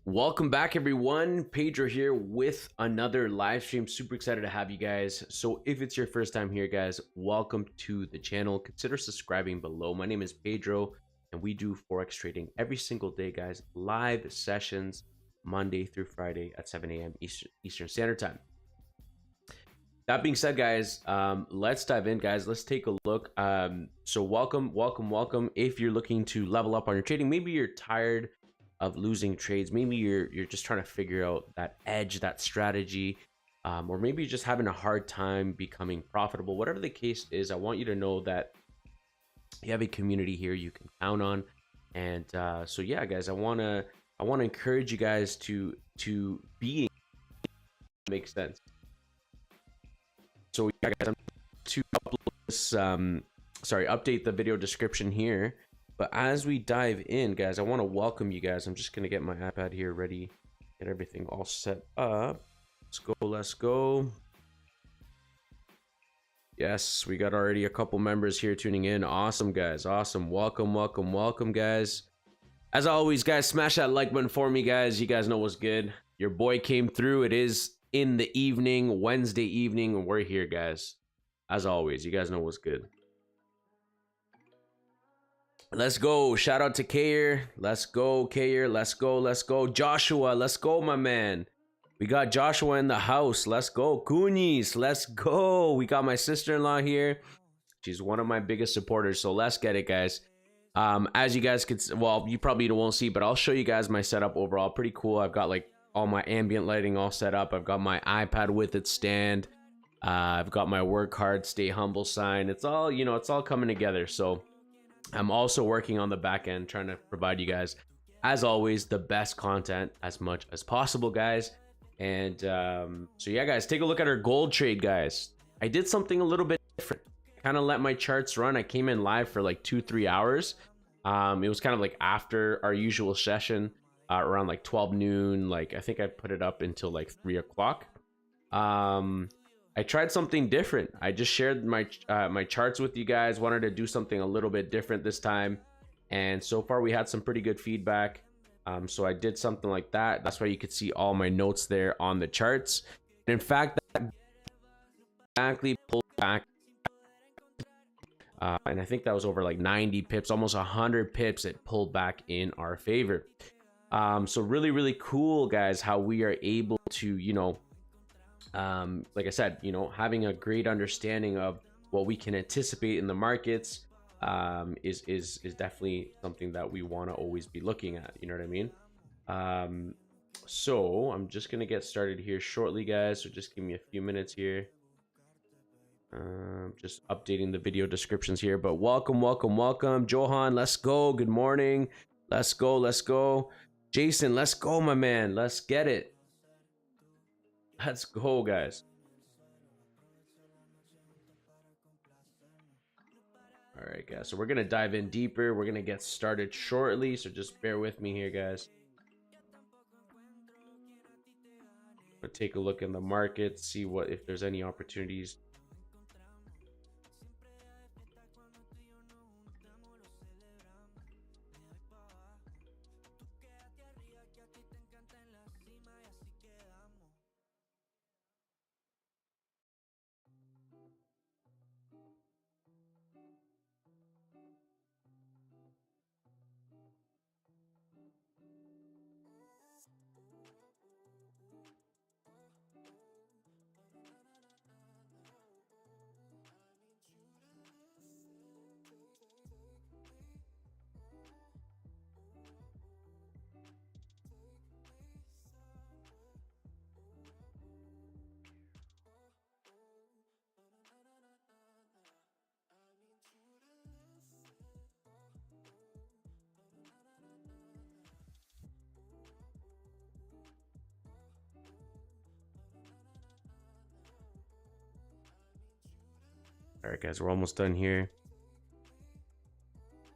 Welcome back, everyone. Pedro here with another live stream. Super excited to have you guys. So if it's your first time here, guys, welcome to the channel. Consider subscribing below. My name is Pedro and we do Forex trading every single day, guys. Live sessions Monday through Friday at 7 a.m. Eastern Standard Time. That being said, guys, let's dive in, guys. Let's take a look. So welcome. If you're looking to level up on your trading, maybe you're tired of losing trades, maybe you're just trying to figure out that edge, that strategy, or maybe you're just having a hard time becoming profitable. Whatever the case is, I want you to know that you have a community here you can count on. And so yeah, guys, I want to encourage you guys to be make sense. So yeah, guys, I'm to upload this, update the video description here. But as we dive in, guys, I want to welcome you guys. I'm just going to get my iPad here ready, get everything all set up. Let's go. Yes, we got already a couple members here tuning in. Awesome, guys. Awesome. Welcome, guys. As always, guys, smash that like button for me, guys. You guys know what's good. Your boy came through. It is in the evening, Wednesday evening, and we're here, guys. As always, you guys know what's good. Let's go. Shout out to Kayer. Let's go, Kayer. Let's go. Joshua, let's go, my man. We got Joshua in the house. Let's go. Kunis, let's go. We got my sister-in-law here. She's one of my biggest supporters, so let's get it, guys. As you guys can, well, you probably won't see, but I'll show you guys my setup overall. Pretty cool. I've got like all my ambient lighting all set up. I've got my iPad with its stand. I've got my work hard, stay humble sign. It's all, you know, it's all coming together. So I'm also working on the back end, trying to provide you guys, as always, the best content as much as possible, guys. And so yeah, guys, take a look at our gold trade, guys. I did something a little bit different. Kind of let my charts run. I came in live for like 2-3 hours. It was kind of like after our usual session, around like 12 noon. Like I think I put it up until like 3 o'clock. I tried something different. I just shared my my charts with you guys. Wanted to do something a little bit different this time, and so far we had some pretty good feedback. So I did something like that. That's why you could see all my notes there on the charts. And in fact, that exactly pulled back, and I think that was over like 90 pips, almost 100 pips. It pulled back in our favor. So really cool, guys, how we are able to, you know, like I said, you know, having a great understanding of what we can anticipate in the markets is definitely something that we want to always be looking at. You know what I mean? So I'm just gonna get started here shortly, guys. So just give me a few minutes here. Just updating the video descriptions here. But welcome, Johan. Let's go. Good morning. Let's go. Jason, let's go, my man. Let's get it. Let's go, guys. All right, guys. So we're going to dive in deeper. We're going to get started shortly. So just bear with me here, guys. But take a look in the market, see what if there's any opportunities. All right, guys, we're almost done here.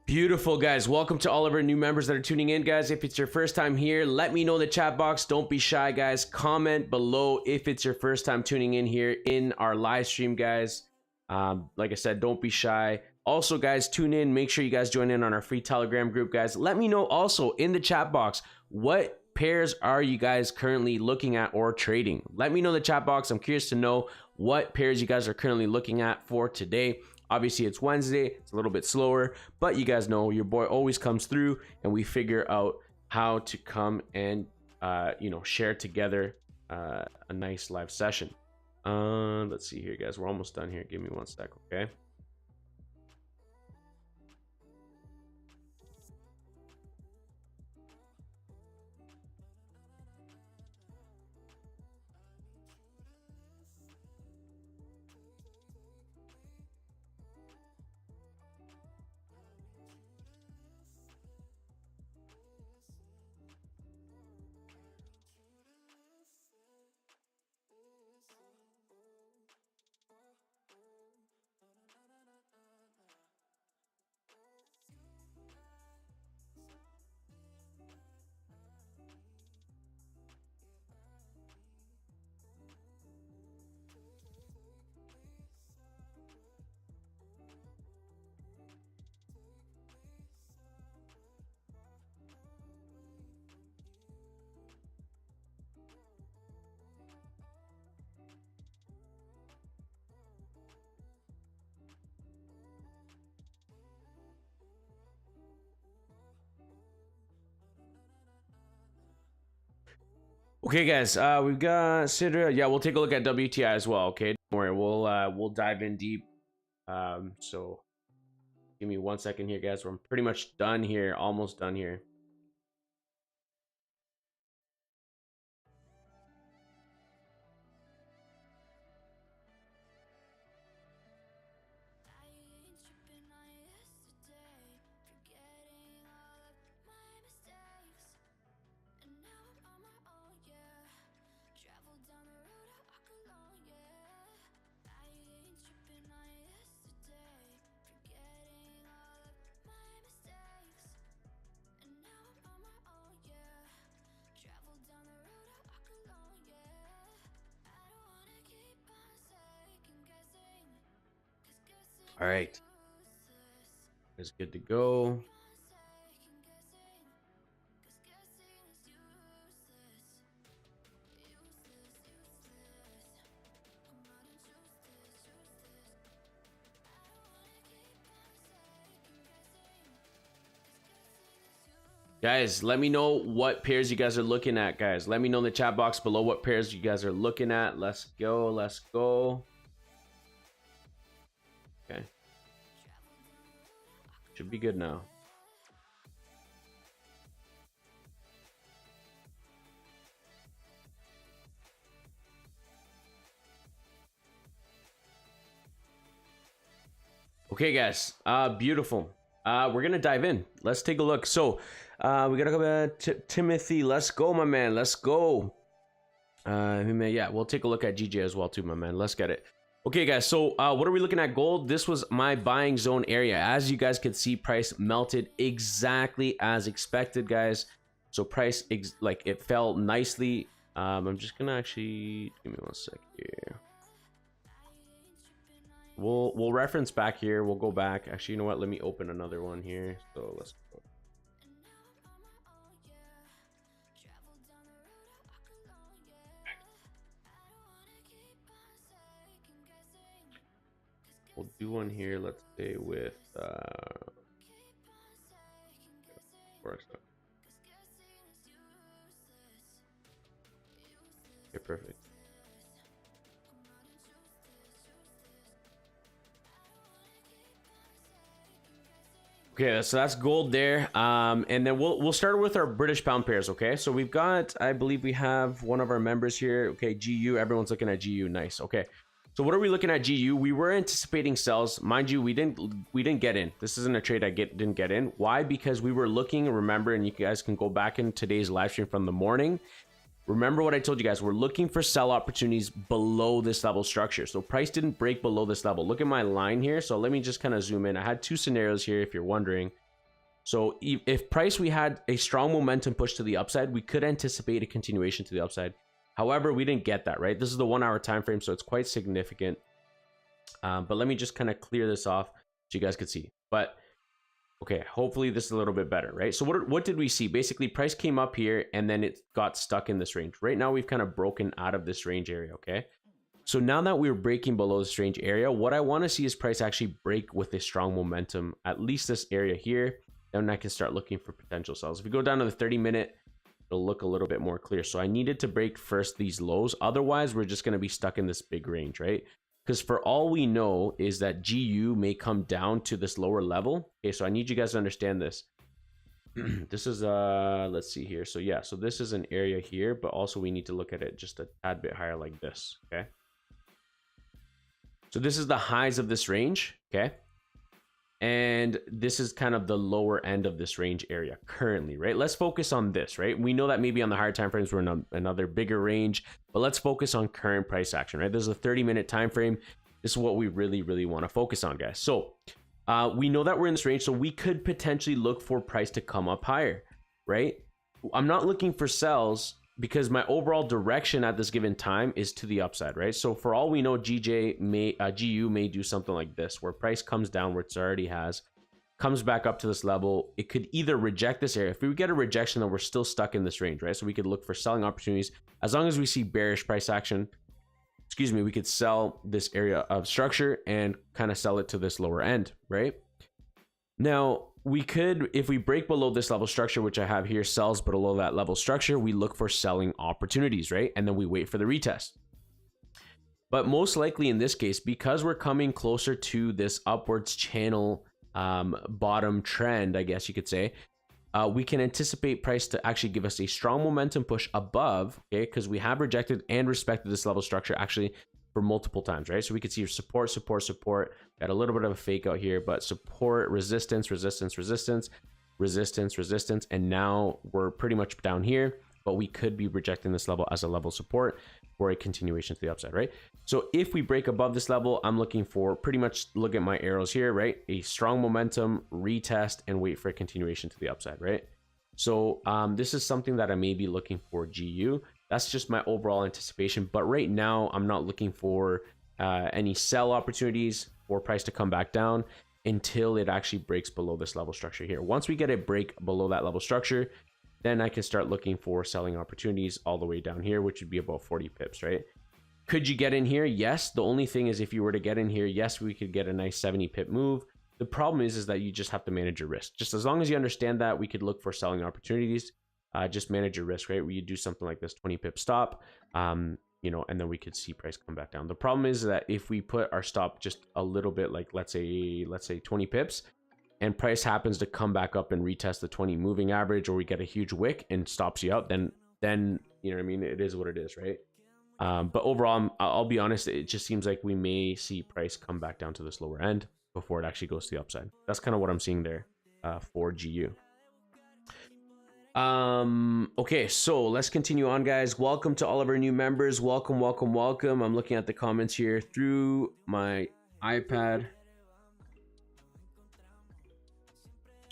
Beautiful, guys. Welcome to all of our new members that are tuning in, guys. If it's your first time here, let me know in the chat box. Don't be shy, guys. Comment below if it's your first time tuning in here in our live stream, guys. Like I said, don't be shy. Also, guys, tune in. Make sure you guys join in on our free Telegram group, guys. Let me know also in the chat box what pairs are you guys currently looking at or trading? Let me know in the chat box. I'm curious to know what pairs you guys are currently looking at for today. Obviously, it's Wednesday. It's a little bit slower, but you guys know your boy always comes through and we figure out how to come and, share together a nice live session. Let's see here, guys. We're almost done here. Give me 1 sec, okay? Okay, guys, we've got Sidra. Yeah, we'll take a look at WTI as well. Okay, don't worry, we'll dive in deep. So give me 1 second here, guys. We're pretty much done here, almost done here. All right, it's good to go. Guys, let me know what pairs you guys are looking at, guys. Let me know in the chat box below what pairs you guys are looking at. Let's go, let's go. Okay. Should be good now. Okay, guys. Beautiful. We're gonna dive in. Let's take a look. So we gotta go back to Timothy. Let's go, my man. Let's go. Yeah, we'll take a look at GJ as well too, my man. Let's get it. Okay, guys, so what are we looking at? Gold. This was my buying zone area. As you guys could see, price melted exactly as expected, guys. So price like it fell nicely. I'm just gonna actually give me 1 sec here. We'll reference back here. We'll go back. Actually, you know what? Let me open another one here. So let's go. We'll do one here. Let's say with Forex. Okay, perfect. Okay, so that's gold there. And then we'll start with our British pound pairs. Okay, so we've got, I believe we have one of our members here. Okay, GU. Everyone's looking at GU. Nice. Okay. So what are we looking at GU? We were anticipating sells. Mind you, we didn't get in. This isn't a trade I didn't get in. Why? Because we were looking, remember, and you guys can go back in today's live stream from the morning. Remember what I told you guys. We're looking for sell opportunities below this level structure. So price didn't break below this level. Look at my line here. So let me just kind of zoom in. I had two scenarios here if you're wondering. So if price, we had a strong momentum push to the upside, we could anticipate a continuation to the upside. However, we didn't get that, right? This is the 1 hour time frame, so it's quite significant. But let me just kind of clear this off so you guys could see. But Okay, hopefully this is a little bit better, right? So what did we see? Basically, price came up here and then it got stuck in this range. Right now, we've kind of broken out of this range area, okay? So now that we're breaking below this range area, what I want to see is price actually break with a strong momentum, at least this area here. Then I can start looking for potential sells. If we go down to the 30-minute, it'll look a little bit more clear. So I needed to break first these lows. Otherwise, we're just going to be stuck in this big range, right? Because for all we know is that GU may come down to this lower level. Okay, so I need you guys to understand this. This is, let's see here. So yeah, so this is an area here, but also we need to look at it just a tad bit higher like this, okay? So this is the highs of this range, okay? And this is kind of the lower end of this range area currently, right? Let's focus on this, right? We know that maybe on the higher time frames we're in another bigger range, but let's focus on current price action, right? There's a 30-minute time frame. This is what we really want to focus on, guys. So we know that we're in this range, so we could potentially look for price to come up higher, right? I'm not looking for sells because my overall direction at this given time is to the upside, right? So for all we know, GU may do something like this, where price comes down where it already has, comes back up to this level. It could either reject this area. If we get a rejection, then we're still stuck in this range, right? So we could look for selling opportunities. As long as we see bearish price action, excuse me, we could sell this area of structure and kind of sell it to this lower end, right? Now, we could, if we break below this level structure, which I have here, sells below that level structure, we look for selling opportunities, right? And then we wait for the retest. But most likely in this case, because we're coming closer to this upwards channel bottom trend, I guess you could say, we can anticipate price to actually give us a strong momentum push above, okay? Because we have rejected and respected this level structure actually for multiple times, right? So we could see support, support, support. Got a little bit of a fake out here, but support, resistance, resistance, resistance, resistance, resistance, and now we're pretty much down here, but we could be rejecting this level as a level support for a continuation to the upside, right? So if we break above this level, I'm looking for pretty much, look at my arrows here, right? A strong momentum, retest, and wait for a continuation to the upside, right? So this is something that I may be looking for GU. That's just my overall anticipation. But right now, I'm not looking for any sell opportunities for price to come back down until it actually breaks below this level structure here. Once we get a break below that level structure, then I can start looking for selling opportunities all the way down here, which would be about 40 pips, right? Could you get in here? Yes. The only thing is if you were to get in here, yes, we could get a nice 70 pip move. The problem is that you just have to manage your risk. Just as long as you understand that, we could look for selling opportunities. Just manage your risk, right? Where you do something like this 20 pip stop, you know, and then we could see price come back down. The problem is that if we put our stop just a little bit, like let's say 20 pips, and price happens to come back up and retest the 20 moving average, or we get a huge wick and stops you out, then you know what I mean, it is what it is, right? But overall, I'll be honest, it just seems like we may see price come back down to this lower end before it actually goes to the upside. That's kind of what I'm seeing there for GU. Okay, so let's continue on, guys. Welcome to all of our new members. Welcome. I'm looking at the comments here through my iPad.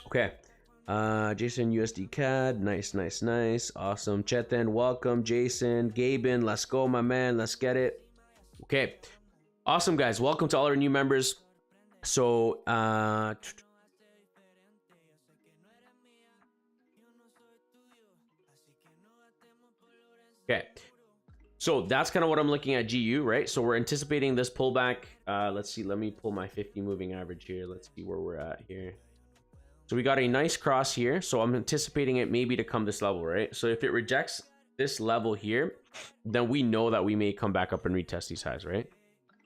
Okay, Jason USD CAD, nice, awesome. Chetan, welcome. Jason, Gaben, let's go, my man, let's get it. Okay, awesome, guys. Welcome to all our new members. So okay, so that's kind of what I'm looking at GU, right? So we're anticipating this pullback. Let's see, let me pull my 50 moving average here. Let's see where we're at here. So we got a nice cross here. So I'm anticipating it maybe to come this level, right? So if it rejects this level here, then we know that we may come back up and retest these highs, right?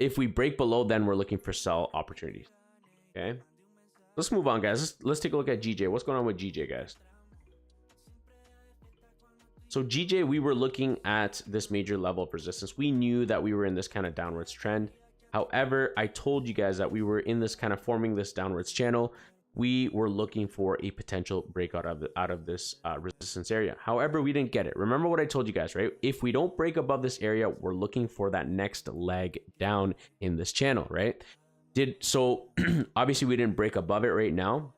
If we break below, then we're looking for sell opportunities. Okay, let's move on, guys. Let's take a look at GJ. What's going on with GJ, guys? So GJ, we were looking at this major level of resistance. We knew that we were in this kind of downwards trend. However, I told you guys that we were in this kind of forming this downwards channel. We were looking for a potential breakout out of this resistance area. However, we didn't get it. Remember what I told you guys, right? If we don't break above this area, we're looking for that next leg down in this channel, right? So obviously we didn't break above it right now.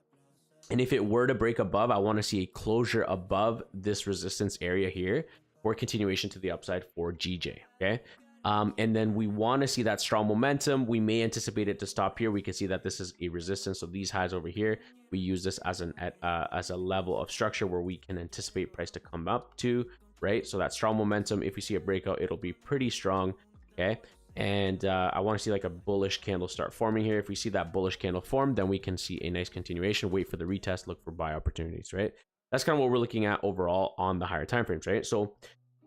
And if it were to break above, I want to see a closure above this resistance area here for continuation to the upside for GJ, okay? And then we want to see that strong momentum. We may anticipate it to stop here. We can see that this is a resistance. So these highs over here, we use this as a level of structure where we can anticipate price to come up to, right? So that strong momentum, if we see a breakout, it'll be pretty strong. Okay. And I want to see like a bullish candle start forming here. If we see that bullish candle form, then we can see a nice continuation, wait for the retest, look for buy opportunities, right? That's kind of what we're looking at overall on the higher time frames, right? So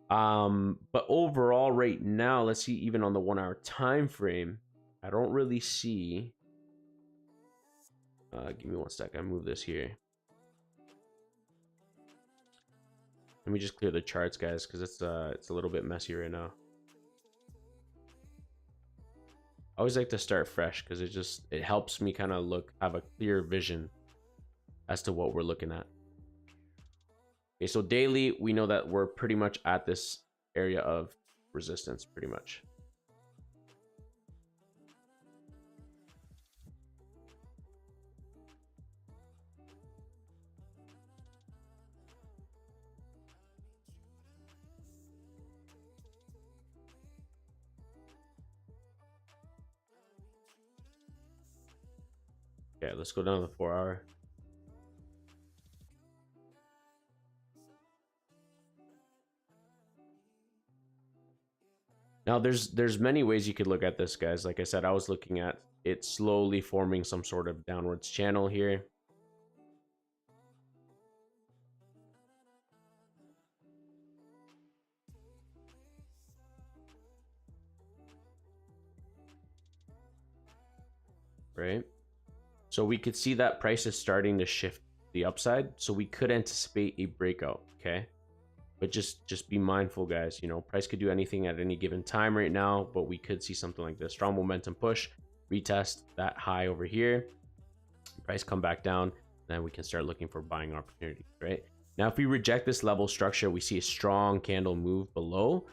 but overall right now, let's see, even on the 1 hour time frame, I don't really see give me one sec, I move this here. Let me just clear the charts, guys, because it's a little bit messy right now. I always like to start fresh because it helps me kind of have a clear vision as to what we're looking at. Okay, so daily, we know that we're pretty much at this area of resistance, pretty much. Okay, let's go down to the 4 hour. Now there's many ways you could look at this, guys. Like I said, I was looking at it slowly forming some sort of downwards channel here. Right? So we could see that price is starting to shift the upside. So we could anticipate a breakout, okay? But just be mindful, guys. You know, price could do anything at any given time right now, but we could see something like this. Strong momentum push, retest that high over here. Price come back down, then we can start looking for buying opportunities, right? Now, if we reject this level structure, we see a strong candle move below,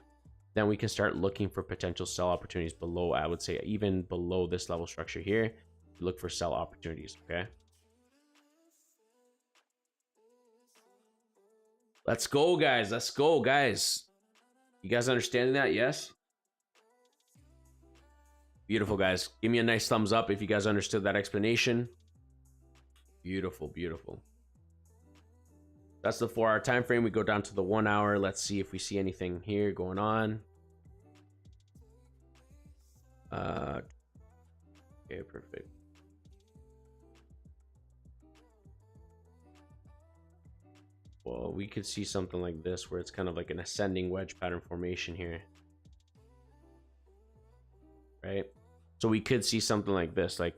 then we can start looking for potential sell opportunities below. I would say even below this level structure here, look for sell opportunities, okay? Let's go, guys. Let's go, guys. You guys understanding that? Yes? Beautiful, guys. Give me a nice thumbs up if you guys understood that explanation. Beautiful, beautiful. That's the 4 hour time frame. We go down to the 1 hour. Let's see if we see anything here going on. Okay, perfect. Well, we could see something like this where it's kind of like an ascending wedge pattern formation here, right? So we could see something like this, like,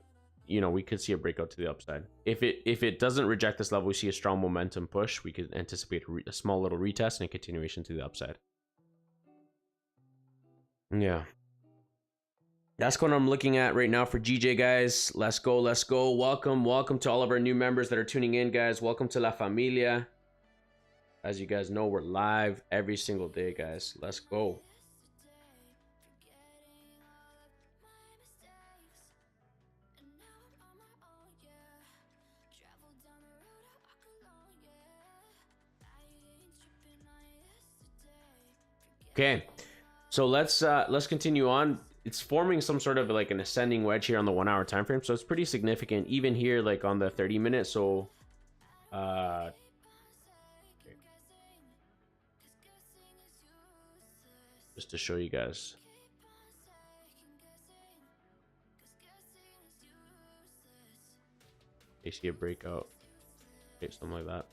you know, we could see a breakout to the upside. If it doesn't reject this level, we see a strong momentum push, we could anticipate a small little retest and a continuation to the upside. Yeah, that's what I'm looking at right now for GJ, guys. Let's go, let's go. Welcome to all of our new members that are tuning in, guys. Welcome to La Familia. As you guys know, we're live every single day, guys. Let's go. Okay, so let's continue on. It's forming some sort of like an ascending wedge here on the 1 hour time frame, so it's pretty significant even here, like on the 30 minute. So just to show you guys, you see a breakout, okay, something like that.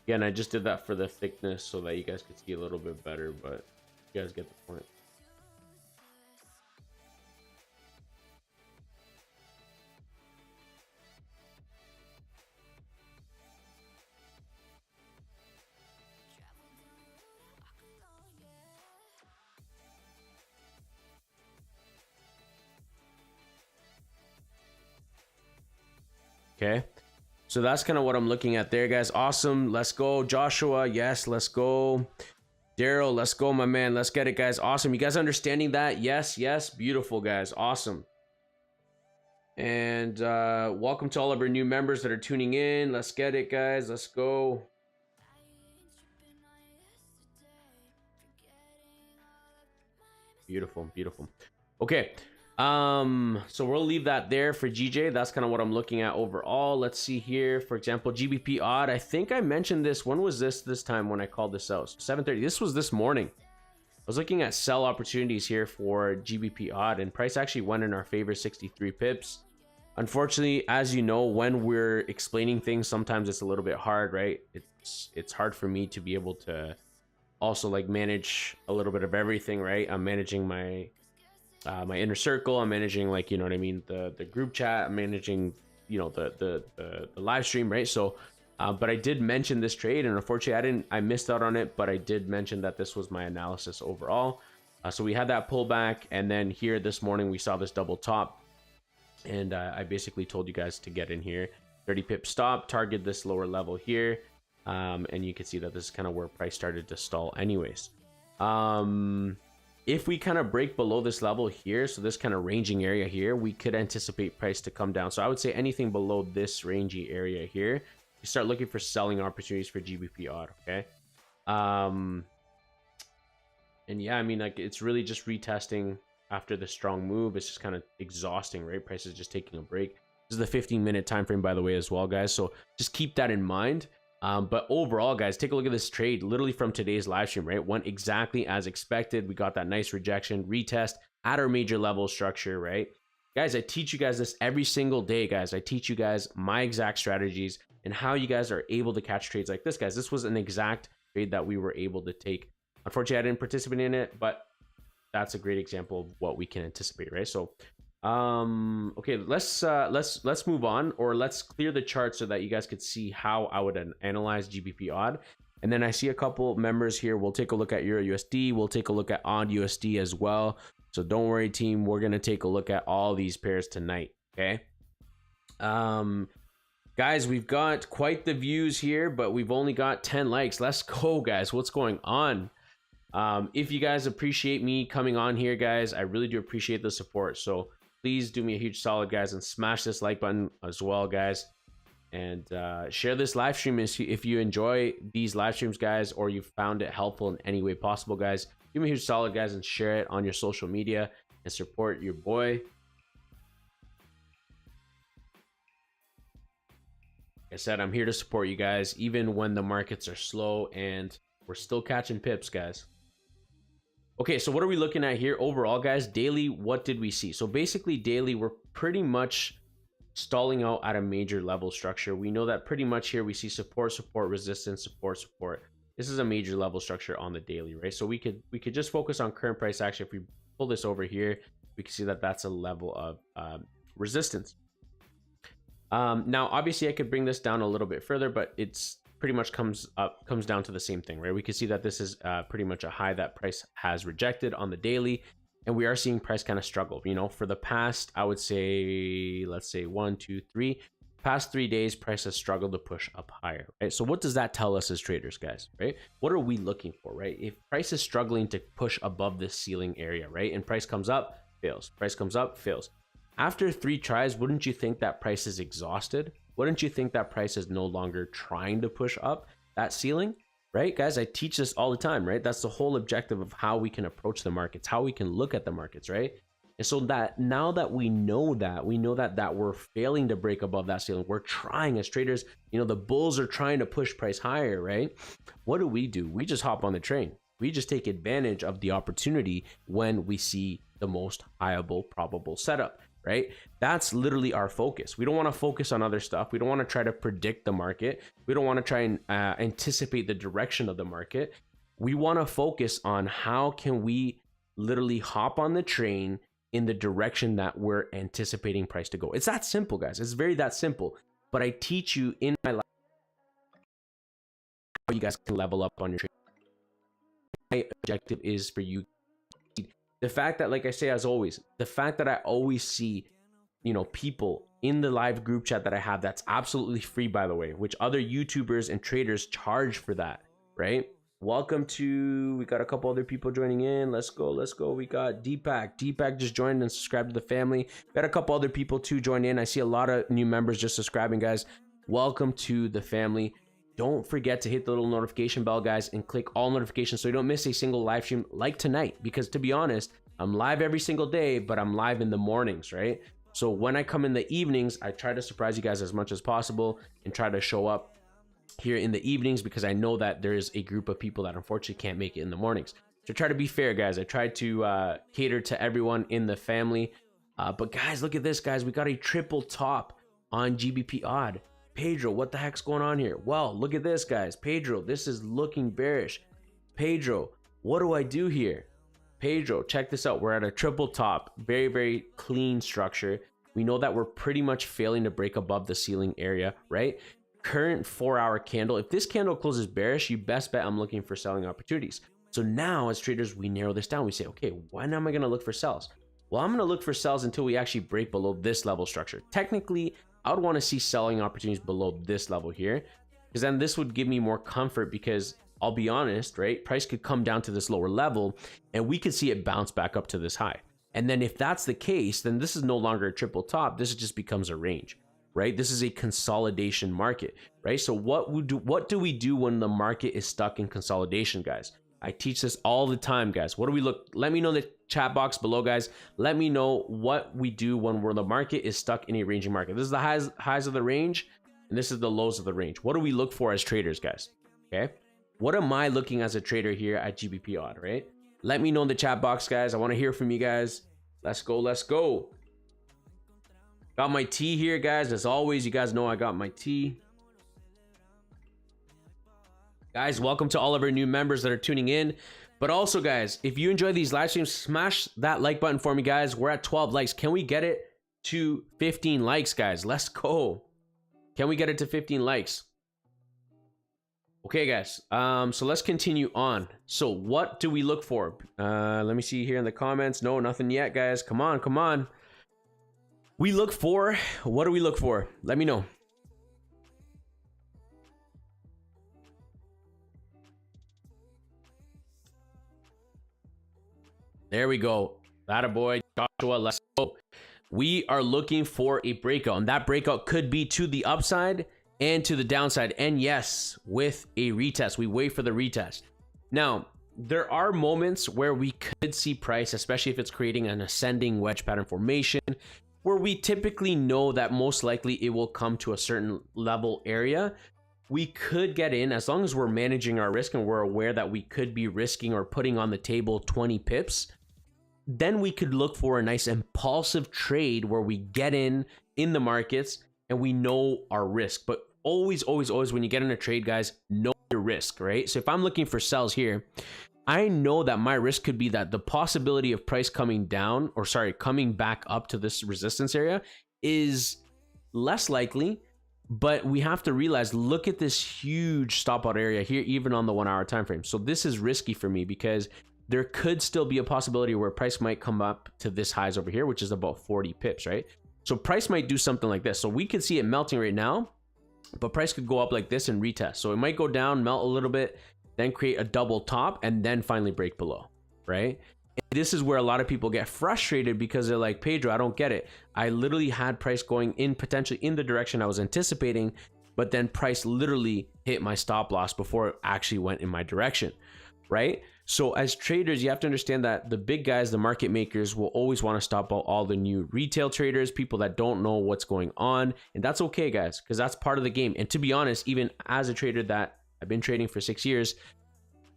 Again, I just did that for the thickness so that you guys could see a little bit better, but you guys get the point. Okay, so that's kind of what I'm looking at there, guys. Awesome. Let's go, Joshua. Yes, let's go. Daryl, let's go, my man. Let's get it, guys. Awesome. You guys understanding that? Yes, yes. Beautiful, guys. Awesome. And welcome to all of our new members that are tuning in. Let's get it, guys. Let's go. Beautiful, beautiful. Okay. So we'll leave that there for GJ. That's kind of what I'm looking at overall. Let's see here. For example, GBP odd. I think I mentioned this. When was this time when I called this out? 7:30. This was this morning. I was looking at sell opportunities here for GBP odd, and price actually went in our favor, 63 pips. Unfortunately, as you know, when we're explaining things, sometimes it's a little bit hard, right? It's hard for me to be able to also like manage a little bit of everything, right? I'm managing my my inner circle. I'm managing, like, you know what I mean, the group chat. I'm managing, you know, the live stream, right? So but I did mention this trade, and unfortunately I missed out on it, but I did mention that this was my analysis overall. So we had that pullback, and then here this morning we saw this double top, and I basically told you guys to get in here. 30 pip stop, target this lower level here, and you can see that this is kind of where price started to stall anyways. If we kind of break below this level here, so this kind of ranging area here, we could anticipate price to come down. So I would say anything below this rangy area here, you start looking for selling opportunities for GBP odd, okay? And yeah, I mean, like, it's really just retesting after the strong move. It's just kind of exhausting, right? Price is just taking a break. This is the 15-minute time frame, by the way, as well, guys. So just keep that in mind. But overall, guys, take a look at this trade literally from today's live stream, right? Went exactly as expected. We got that nice rejection, retest at our major level structure, right? Guys, I teach you guys this every single day, guys. I teach you guys my exact strategies and how you guys are able to catch trades like this, guys. This was an exact trade that we were able to take. Unfortunately, I didn't participate in it, but that's a great example of what we can anticipate, right? So okay, let's move on, or let's clear the chart so that you guys could see how I would analyze GBP odd. And then I see a couple members here. We'll take a look at Euro USD. We'll take a look at odd USD as well. So don't worry, team, we're gonna take a look at all these pairs tonight. Okay, guys, we've got quite the views here, but we've only got 10 likes. Let's go, guys. What's going on? If you guys appreciate me coming on here, guys, I really do appreciate the support. So please do me a huge solid, guys, and smash this like button as well, guys. And share this live stream if you enjoy these live streams, guys, or you found it helpful in any way possible, guys. Give me a huge solid, guys, and share it on your social media and support your boy. Like I said, I'm here to support you guys, even when the markets are slow, and we're still catching pips, guys. Okay, so what are we looking at here overall, guys? Daily, what did we see? So basically daily, we're pretty much stalling out at a major level structure. We know that pretty much here we see support, support, resistance, support, support. This is a major level structure on the daily, right? So we could just focus on current price action. If we pull this over here, we can see that that's a level of resistance. Now obviously I could bring this down a little bit further, but it's pretty much comes down to the same thing, right? We can see that this is pretty much a high that price has rejected on the daily, and we are seeing price kind of struggle, you know, for the past, I would say, let's say 1, 2, 3 past 3 days, price has struggled to push up higher, right? So what does that tell us as traders, guys, right? What are we looking for, right? If price is struggling to push above this ceiling area, right, and price comes up, fails, price comes up, fails, after 3 tries, wouldn't you think that price is exhausted? Wouldn't you think that price is no longer trying to push up that ceiling, right? Guys, I teach this all the time, right? That's the whole objective of how we can approach the markets, how we can look at the markets, right? And so that now that we know that we're failing to break above that ceiling, we're trying as traders, you know, the bulls are trying to push price higher, right? What do? We just hop on the train. We just take advantage of the opportunity when we see the most highable probable setup, right? That's literally our focus. We don't want to focus on other stuff. We don't want to try to predict the market. We don't want to try and anticipate the direction of the market. We want to focus on how can we literally hop on the train in the direction that we're anticipating price to go. It's that simple, guys. It's very that simple. But I teach you in my life how you guys can level up on your trade. My objective is for you. The fact that, like I say, as always, the fact that I always see, you know, people in the live group chat that I have, that's absolutely free, by the way, which other YouTubers and traders charge for that, right? Welcome to, we got a couple other people joining in. Let's go. We got Deepak. Deepak just joined and subscribed to the family. Got a couple other people too join in. I see a lot of new members just subscribing, guys. Welcome to the family. Don't forget to hit the little notification bell, guys, and click all notifications so you don't miss a single live stream like tonight. Because to be honest, I'm live every single day, but I'm live in the mornings, right? So when I come in the evenings, I try to surprise you guys as much as possible and try to show up here in the evenings, because I know that there is a group of people that unfortunately can't make it in the mornings. So try to be fair, guys. I try to cater to everyone in the family. But guys, look at this, guys. We got a triple top on GBP odd. Pedro, what the heck's going on here? Well, look at this, guys. Pedro, this is looking bearish. Pedro, what do I do here? Pedro, check this out. We're at a triple top. Very, very clean structure. We know that we're pretty much failing to break above the ceiling area, right? Current 4-hour candle. If this candle closes bearish, you best bet I'm looking for selling opportunities. So now as traders, we narrow this down. We say, okay, when am I going to look for sells? Well, I'm going to look for sells until we actually break below this level structure. Technically, I would want to see selling opportunities below this level here, because then this would give me more comfort, because I'll be honest, right? Price could come down to this lower level and we could see it bounce back up to this high. And then if that's the case, then this is no longer a triple top. This just becomes a range, right? This is a consolidation market, right? So what do we do when the market is stuck in consolidation, guys? I teach this all the time, guys. What do we look? Let me know in the chat box below, guys. Let me know what we do when the market is stuck in a ranging market. This is the highs of the range, and this is the lows of the range. What do we look for as traders, guys? Okay. What am I looking as a trader here at GBP odd, right? Let me know in the chat box, guys. I want to hear from you guys. Let's go. Let's go. Got my tea here, guys. As always, you guys know I got my tea. Guys, welcome to all of our new members that are tuning in. But also, guys, if you enjoy these live streams, smash that like button for me, guys. We're at 12 likes. Can we get it to 15 likes, guys? Let's go. Can we get it to 15 likes? Okay, guys. So let's continue on. So what do we look for? Let me see here in the comments. No, nothing yet, guys. Come on, come on. We look for, what do we look for? Let me know. There we go. That a boy, Joshua. Let's go. We are looking for a breakout, and that breakout could be to the upside and to the downside. And yes, with a retest, we wait for the retest. Now, there are moments where we could see price, especially if it's creating an ascending wedge pattern formation, where we typically know that most likely it will come to a certain level area. We could get in as long as we're managing our risk and we're aware that we could be risking or putting on the table 20 pips. Then we could look for a nice impulsive trade where we get in the markets and we know our risk. But always, always, always, when you get in a trade, guys, know your risk, right? So if I'm looking for sells here, I know that my risk could be that the possibility of price coming down, or sorry, coming back up to this resistance area is less likely. But we have to realize, look at this huge stop out area here, even on the 1 hour time frame. So this is risky for me because there could still be a possibility where price might come up to this highs over here, which is about 40 pips, right? So price might do something like this. So we could see it melting right now, but price could go up like this and retest. So it might go down, melt a little bit, then create a double top, and then finally break below, right? And this is where a lot of people get frustrated because they're like, Pedro, I don't get it. I literally had price going in potentially in the direction I was anticipating, but then price literally hit my stop loss before it actually went in my direction, right? So as traders, you have to understand that the big guys, the market makers, will always want to stop out all the new retail traders, people that don't know what's going on. And that's okay, guys, because that's part of the game. And to be honest, even as a trader that I've been trading for 6 years,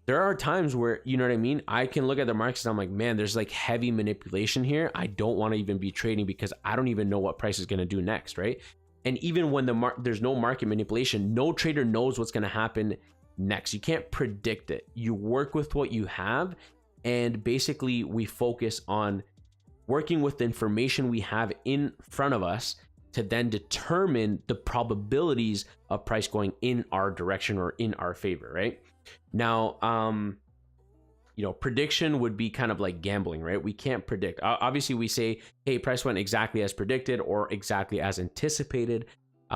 there are times where, you know what I mean? I can look at the markets and I'm like, man, there's like heavy manipulation here. I don't want to even be trading because I don't even know what price is going to do next, right? And even when there's no market manipulation, no trader knows what's going to happen next. You can't predict it. You work with what you have, and basically we focus on working with the information we have in front of us to then determine the probabilities of price going in our direction or in our favor, right? Now, you know, prediction would be kind of like gambling, right? We can't predict. Obviously, we say, hey, price went exactly as predicted or exactly as anticipated.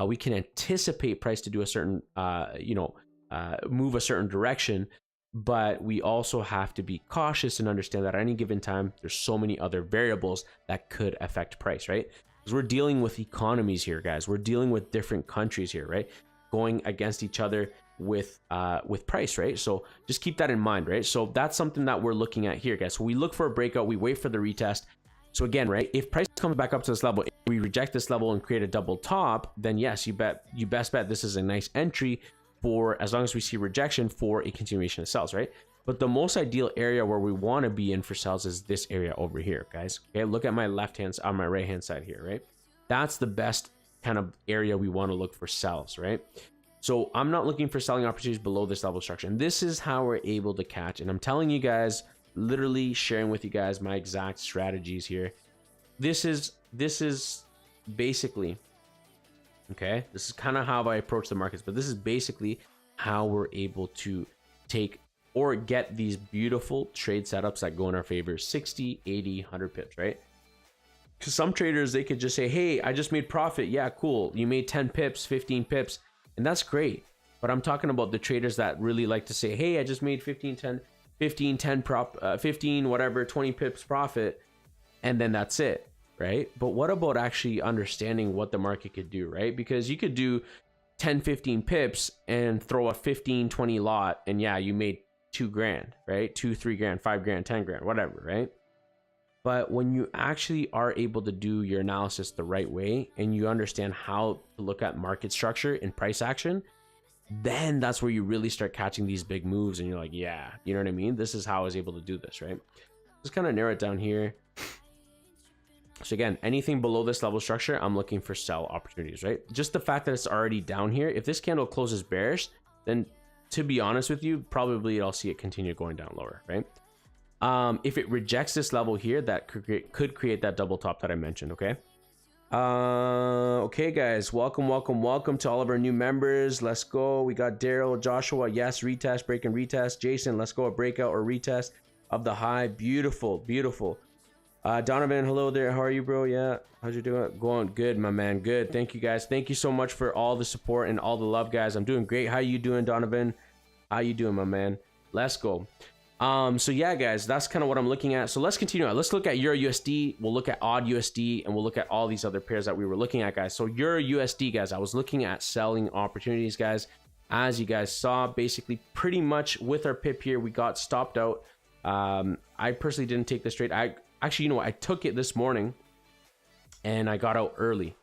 We can anticipate price to do a certain, move a certain direction, but we also have to be cautious and understand that at any given time, there's so many other variables that could affect price, right? Because we're dealing with economies here, guys. We're dealing with different countries here, right? Going against each other. with price, right? So just keep that in mind, right? So that's something that we're looking at here, guys. So we look for a breakout, we wait for the retest. So again, right, if price comes back up to this level, if we reject this level and create a double top, then yes, you best bet this is a nice entry for, as long as we see rejection, for a continuation of sells, right? But the most ideal area where we want to be in for sells is this area over here, guys. Okay, look at my on my right hand side here, right? That's the best kind of area we want to look for sells, right? So I'm not looking for selling opportunities below this level structure, and this is how we're able to catch. And I'm telling you guys, literally sharing with you guys my exact strategies here. This is basically, okay, this is kind of how I approach the markets, but this is basically how we're able to take or get these beautiful trade setups that go in our favor: 60, 80, 100 pips, right? Because some traders, they could just say, hey, I just made profit. Yeah, cool, you made 10 pips, 15 pips, and that's great. But I'm talking about the traders that really like to say, hey, I just made 15, whatever, 20 pips profit, and then that's it, right? But what about actually understanding what the market could do, right? Because you could do 10, 15 pips and throw a 15, 20 lot, and yeah, you made 2 grand, right? 2, 3 grand, 5 grand, 10 grand, whatever, right? But when you actually are able to do your analysis the right way, and you understand how to look at market structure and price action, then that's where you really start catching these big moves, and you're like, yeah, you know what I mean? This is how I was able to do this, right? Just kind of narrow it down here. So again, anything below this level structure, I'm looking for sell opportunities, right? Just the fact that it's already down here, if this candle closes bearish, then to be honest with you, probably I'll see it continue going down lower, right? If it rejects this level here, that could create that double top that I mentioned, okay? Okay, guys, welcome to all of our new members. Let's go. We got Daryl, Joshua, yes, retest, break and retest. Jason, let's go, a breakout or retest of the high. Beautiful. Donovan, hello there. How are you, bro? Yeah, how's you doing? Going good, my man. Good. Thank you, guys. Thank you so much for all the support and all the love, guys. I'm doing great. How you doing, Donovan? How you doing, my man? Let's go. So yeah, guys, that's kind of what I'm looking at. So let's continue on. Let's look at Euro USD. We'll look at AUD USD, and we'll look at all these other pairs that we were looking at, guys. So Euro USD, guys, I was looking at selling opportunities, guys. As you guys saw, basically pretty much with our pip here, we got stopped out. I personally didn't take this trade. Actually, you know what? I took it this morning and I got out early.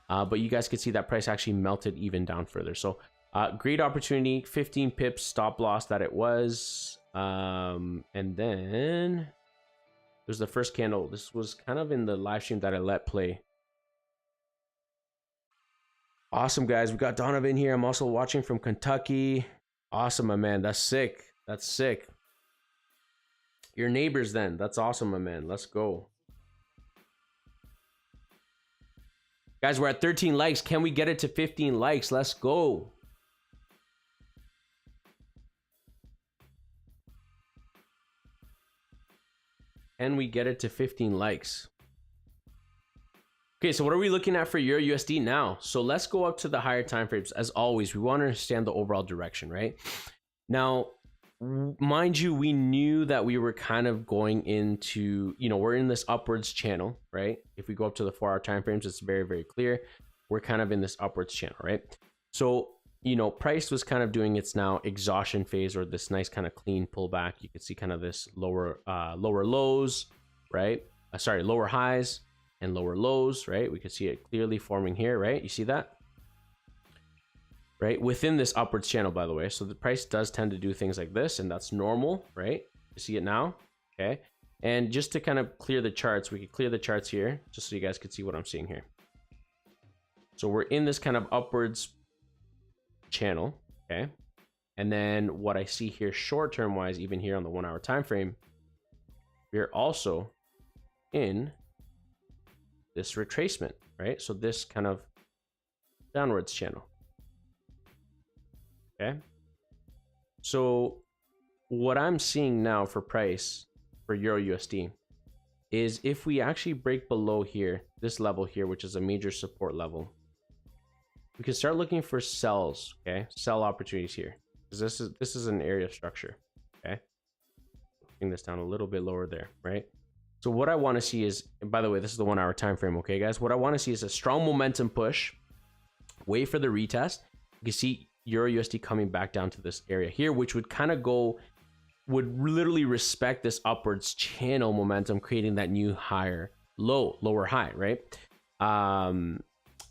But you guys could see that price actually melted even down further. So great opportunity, 15 pips stop loss that it was. And then there's the first candle. This was kind of in the live stream that I let play. Awesome, guys. We got Donovan here. I'm also watching from Kentucky. Awesome, my man. That's sick. That's sick. Your neighbors then. That's awesome, my man. Let's go. Guys, we're at 13 likes. Can we get it to 15 likes? Let's go. Can we get it to 15 likes? Okay, so what are we looking at for Euro USD now? So let's go up to the higher time frames. As always, we want to understand the overall direction, right? Now, mind you, we knew that we were kind of going into, you know, we're in this upwards channel, right? If we go up to the 4-hour time frames, it's very, very clear. We're kind of in this upwards channel, right? So, you know, price was kind of doing its now exhaustion phase, or this nice kind of clean pullback. You could see kind of this lower lows, right? Lower highs and lower lows, right? We could see it clearly forming here, right? You see that? Right? Within this upwards channel, by the way. So the price does tend to do things like this, and that's normal, right? You see it now, okay? And just to kind of clear the charts, we could clear the charts here, just so you guys could see what I'm seeing here. So we're in this kind of upwards channel, okay? And then what I see here short-term wise, even here on the 1-hour time frame, we're also in this retracement, right? So this kind of downwards channel. Okay, so what I'm seeing now for price for Euro USD is if we actually break below here, this level here, which is a major support level, we can start looking for sells, okay? Sell opportunities here, because this is an area of structure, okay? Bring this down a little bit lower there, right? So what I want to see is, and by the way, this is the 1-hour time frame, okay, guys? What I want to see is a strong momentum push, wait for the retest. You can see Euro USD coming back down to this area here, which would kind of would literally respect this upwards channel momentum, creating that new lower high, right?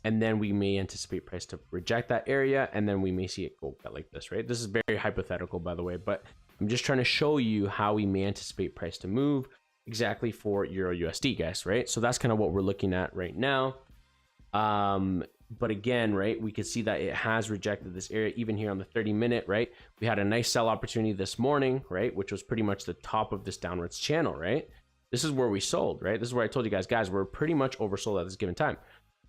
And then we may anticipate price to reject that area, and then we may see it go like this, right? This is very hypothetical, by the way, but I'm just trying to show you how we may anticipate price to move exactly for Euro USD, guys, right? So that's kind of what we're looking at right now. But again, right, we can see that it has rejected this area even here on the 30-minute, right? We had a nice sell opportunity this morning, right, which was pretty much the top of this downwards channel, right? This is where we sold, right? This is where I told you guys, we're pretty much oversold at this given time.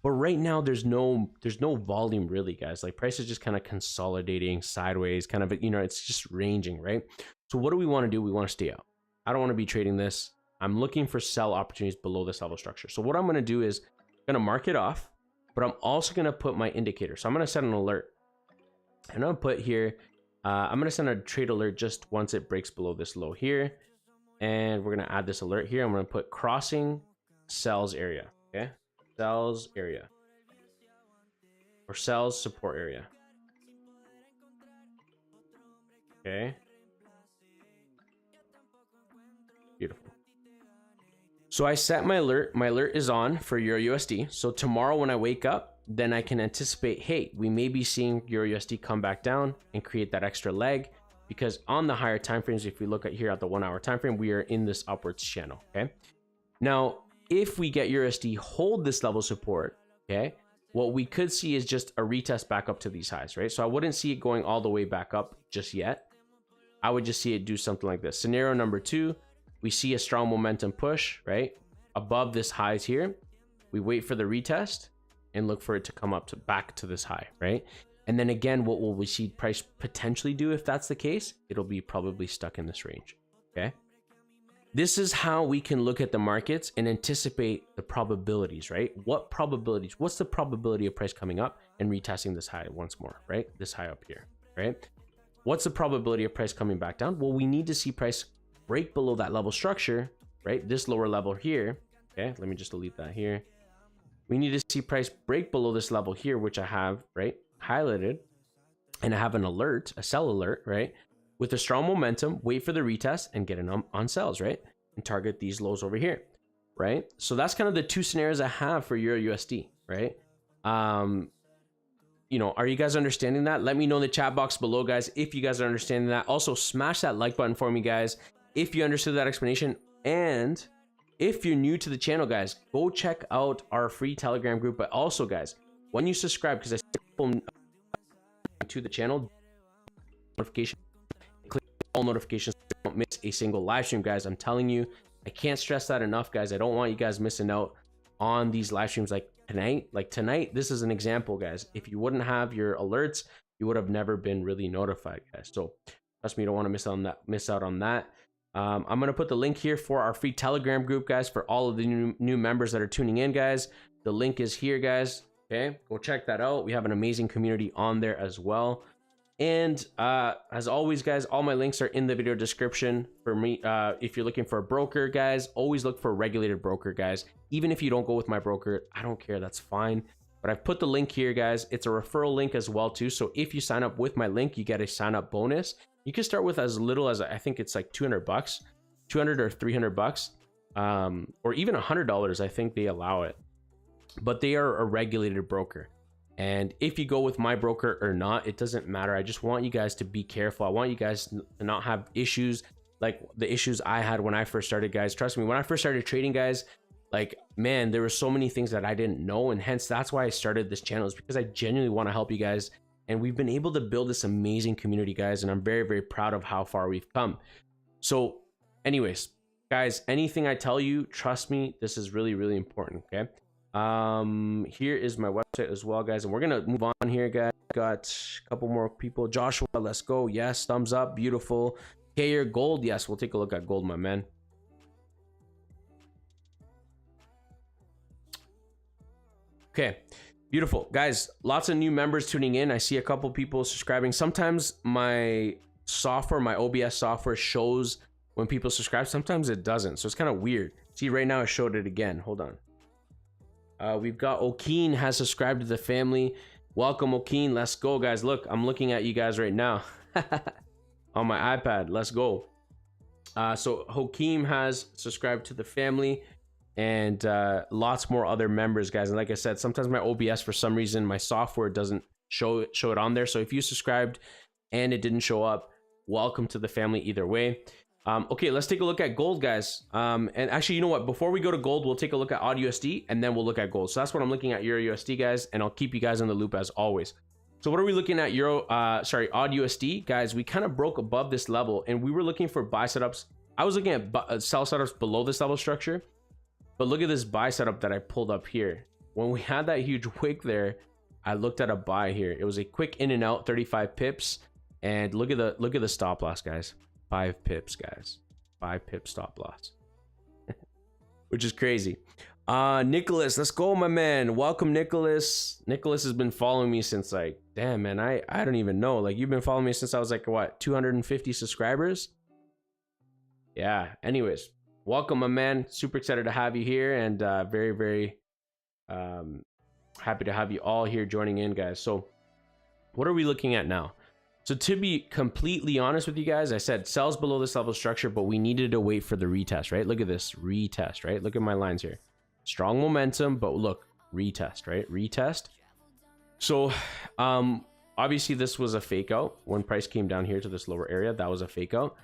But right now, there's no volume really, guys. Like, price is just kind of consolidating sideways, kind of, you know, it's just ranging, right? So what do we want to do? We want to stay out. I don't want to be trading this. I'm looking for sell opportunities below this level structure. So what I'm going to do is I'm going to mark it off, but I'm also going to put my indicator. So I'm going to set an alert. And I'm going to put here, I'm going to send a trade alert just once it breaks below this low here. And we're going to add this alert here. I'm going to put crossing sells area, okay? Sells area or sells support area. Okay. Beautiful. So I set my alert. My alert is on for Euro USD. So tomorrow when I wake up, then I can anticipate, hey, we may be seeing Euro USD come back down and create that extra leg, because on the higher time frames, if we look at here at the 1 hour time frame, we are in this upwards channel. Okay. Now, if we get USD hold this level support, okay, what we could see is just a retest back up to these highs, right? So I wouldn't see it going all the way back up just yet. I would just see it do something like this. Scenario number 2, we see a strong momentum push, right? Above this highs here. We wait for the retest and look for it to come up to back to this high, right? And then again, what will we see price potentially do if that's the case? It'll be probably stuck in this range, okay? This is how we can look at the markets and anticipate the probabilities, right? What probabilities? What's the probability of price coming up and retesting this high once more, right? This high up here, right? What's the probability of price coming back down? Well, we need to see price break below that level structure, right? This lower level here, okay? Let me just delete that here. We need to see price break below this level here, which I have, right, highlighted, and I have an alert, a sell alert, right? With a strong momentum, wait for the retest and get an on sells, right? And target these lows over here, right? So that's kind of the two scenarios I have for Euro USD, right? You know, are you guys understanding that? Let me know in the chat box below, guys, if you guys are understanding that. Also, smash that like button for me, guys, if you understood that explanation. And if you're new to the channel, guys, go check out our free Telegram group. But also, guys, when you subscribe, because I see to the channel, notification, click all notifications so you don't miss a single live stream, guys. I'm telling you, I can't stress that enough, guys. I don't want you guys missing out on these live streams like tonight. Like tonight, this is an example, guys. If you wouldn't have your alerts, you would have never been really notified, guys. So trust me, you don't want to miss out on that. I'm going to put the link here for our free Telegram group, guys, for all of the new members that are tuning in, guys. The link is here, guys. Okay, go check that out. We have an amazing community on there as well. And as always, guys, all my links are in the video description. For me, if you're looking for a broker, guys, always look for a regulated broker, guys. Even if you don't go with my broker, I don't care, that's fine. But I've put the link here, guys. It's a referral link as well too. So if you sign up with my link, you get a sign up bonus. You can start with as little as, I think it's like $200, $200 or $300, or even $100. I think they allow it, but they are a regulated broker. And if you go with my broker or not, it doesn't matter. I just want you guys to be careful. I want you guys to not have issues like the issues I had when I first started, guys. Trust me, when I first started trading, guys, like, man, there were so many things that I didn't know. And hence that's why I started this channel, is because I genuinely want to help you guys. And we've been able to build this amazing community, guys. And I'm very, very proud of how far we've come. So anyways, guys, anything I tell you, trust me, this is really, really important. Okay. Here is my website as well, guys, and we're gonna move on here, guys. Got a couple more people. Joshua, let's go. Yes, thumbs up. Beautiful. Kayer, gold. Yes, we'll take a look at gold, my man. Okay, beautiful, guys. Lots of new members tuning in. I see a couple people subscribing. Sometimes my software, my OBS software, shows when people subscribe. Sometimes it doesn't, so it's kind of weird. See, right now I showed it again. Hold on. We've got O'Keen has subscribed to the family. Welcome, Okeen. Let's go, guys. Look, I'm looking at you guys right now on my iPad. Let's go. So Hakeem has subscribed to the family, and lots more other members, guys. And like I said, sometimes my OBS, for some reason, my software doesn't show it on there. So if you subscribed and it didn't show up, welcome to the family either way. Okay, let's take a look at gold, guys. And actually, you know what? Before we go to gold, we'll take a look at AUD USD, and then we'll look at gold. So that's what I'm looking at, Euro USD, guys, and I'll keep you guys in the loop as always. So what are we looking at? AUD USD, guys. We kind of broke above this level, and we were looking for buy setups. I was looking at sell setups below this level structure, but look at this buy setup that I pulled up here. When we had that huge wick there, I looked at a buy here. It was a quick in and out, 35 pips, and look at the stop loss, guys. 5 pips, guys. 5 pip stop loss, which is crazy. Nicholas, let's go, my man. Welcome, Nicholas. Nicholas has been following me since, like, damn, man, I don't even know. Like, you've been following me since I was like, what, 250 subscribers? Yeah. Anyways, welcome, my man. Super excited to have you here, and very, very happy to have you all here joining in, guys. So, what are we looking at now? So to be completely honest with you guys, I said sells below this level structure, but we needed to wait for the retest, right? Look at this retest, right? Look at my lines here. Strong momentum, but look, retest, right? Retest. So obviously this was a fake out. When price came down here to this lower area, that was a fake out.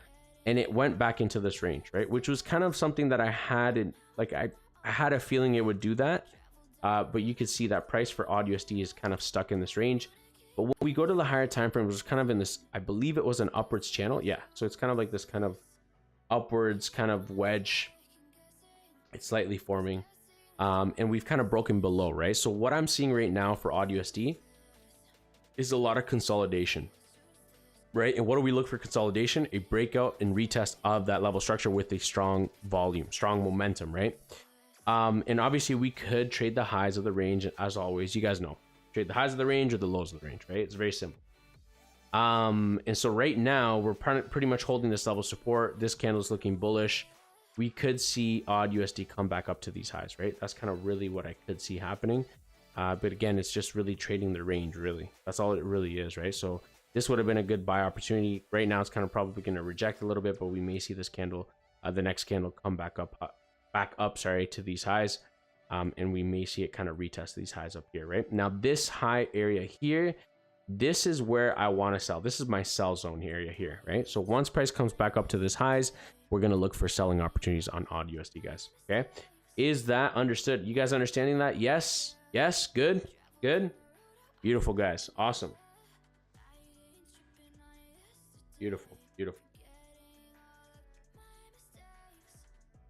And it went back into this range, right? Which was kind of something that I had in, like, I had a feeling it would do that. But you could see that price for AUD USD is kind of stuck in this range. But when we go to the higher time frame, it was kind of in this, I believe it was an upwards channel. Yeah. So it's kind of like this kind of upwards kind of wedge. It's slightly forming. And we've kind of broken below, right? So what I'm seeing right now for AUD USD is a lot of consolidation, right? And what do we look for consolidation? A breakout and retest of that level structure with a strong volume, strong momentum, right? And obviously we could trade the highs of the range, as always. You guys know. Trade the highs of the range or the lows of the range, right? It's very simple. And so right now we're pretty much holding this level support. This candle is looking bullish. We could see AUD USD come back up to these highs, right? That's kind of really what I could see happening. But again, it's just really trading the range, really. That's all it really is, right? So this would have been a good buy opportunity. Right now it's kind of probably going to reject a little bit, but we may see this candle, the next candle, come back up, to these highs. And we may see it kind of retest these highs up here, right? Now, this high area here, this is where I want to sell. This is my sell zone area here, right? So once price comes back up to this highs, we're going to look for selling opportunities on AUD USD, guys, okay? Is that understood? You guys understanding that? Yes? Yes? Good? Good? Beautiful, guys. Awesome. Beautiful. Beautiful.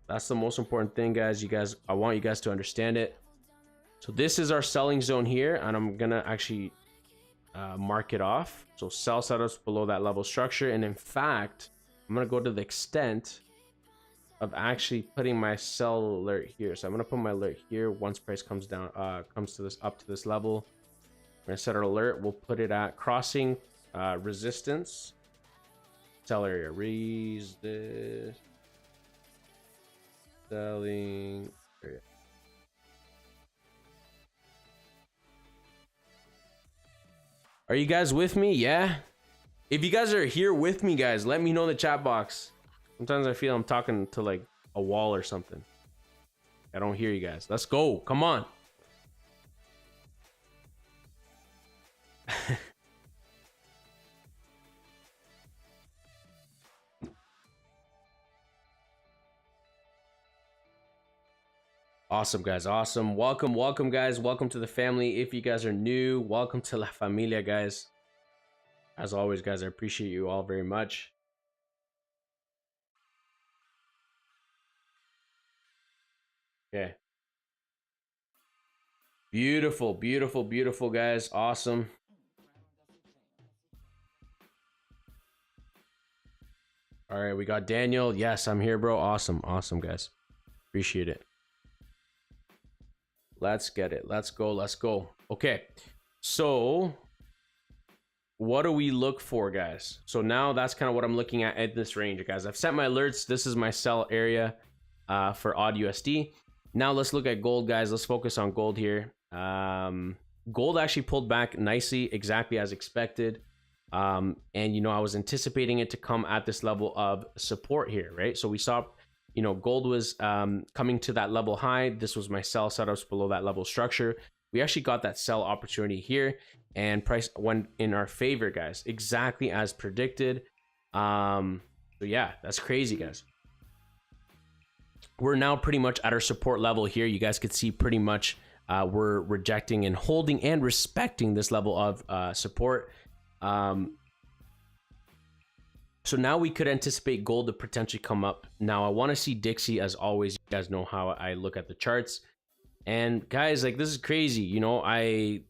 That's the most important thing, guys. I want you guys to understand it. So this is our selling zone here, and I'm gonna actually mark it off. So sell setups below that level structure, and in fact, I'm gonna go to the extent of actually putting my sell alert here. So I'm gonna put my alert here. Once price comes down, comes to this up to this level, I'm gonna set our alert. We'll put it at crossing resistance, sell area, resist. Selling area. Are you guys with me? Yeah. If you guys are here with me, guys, let me know in the chat box. Sometimes I feel I'm talking to like a wall or something. I don't hear you guys. Let's go. Come on. Awesome, guys. Awesome. Welcome, guys. Welcome to the family. If you guys are new, welcome to La Familia, guys. As always, guys, I appreciate you all very much. Okay. Beautiful, beautiful, beautiful, guys. Awesome. All right, we got Daniel. Yes, I'm here, bro. Awesome, awesome, guys. Appreciate it. Let's get it. Let's go. Let's go. Okay. So what do we look for, guys? So now that's kind of what I'm looking at this range, guys. I've set my alerts. This is my sell area for AUD USD. Now let's look at gold, guys. Let's focus on gold here. gold actually pulled back nicely, exactly as expected. And you know, I was anticipating it to come at this level of support here, right? So we saw, you know, gold was coming to that level high. This was my sell setups below that level structure. We actually got that sell opportunity here, and price went in our favor, guys, exactly as predicted. So yeah, that's crazy, guys. We're now pretty much at our support level here. You guys could see pretty much we're rejecting and holding and respecting this level of support. So now we could anticipate gold to potentially come up. Now I want to see Dixie, as always. You guys know how I look at the charts, and guys, like, this is crazy. You know, I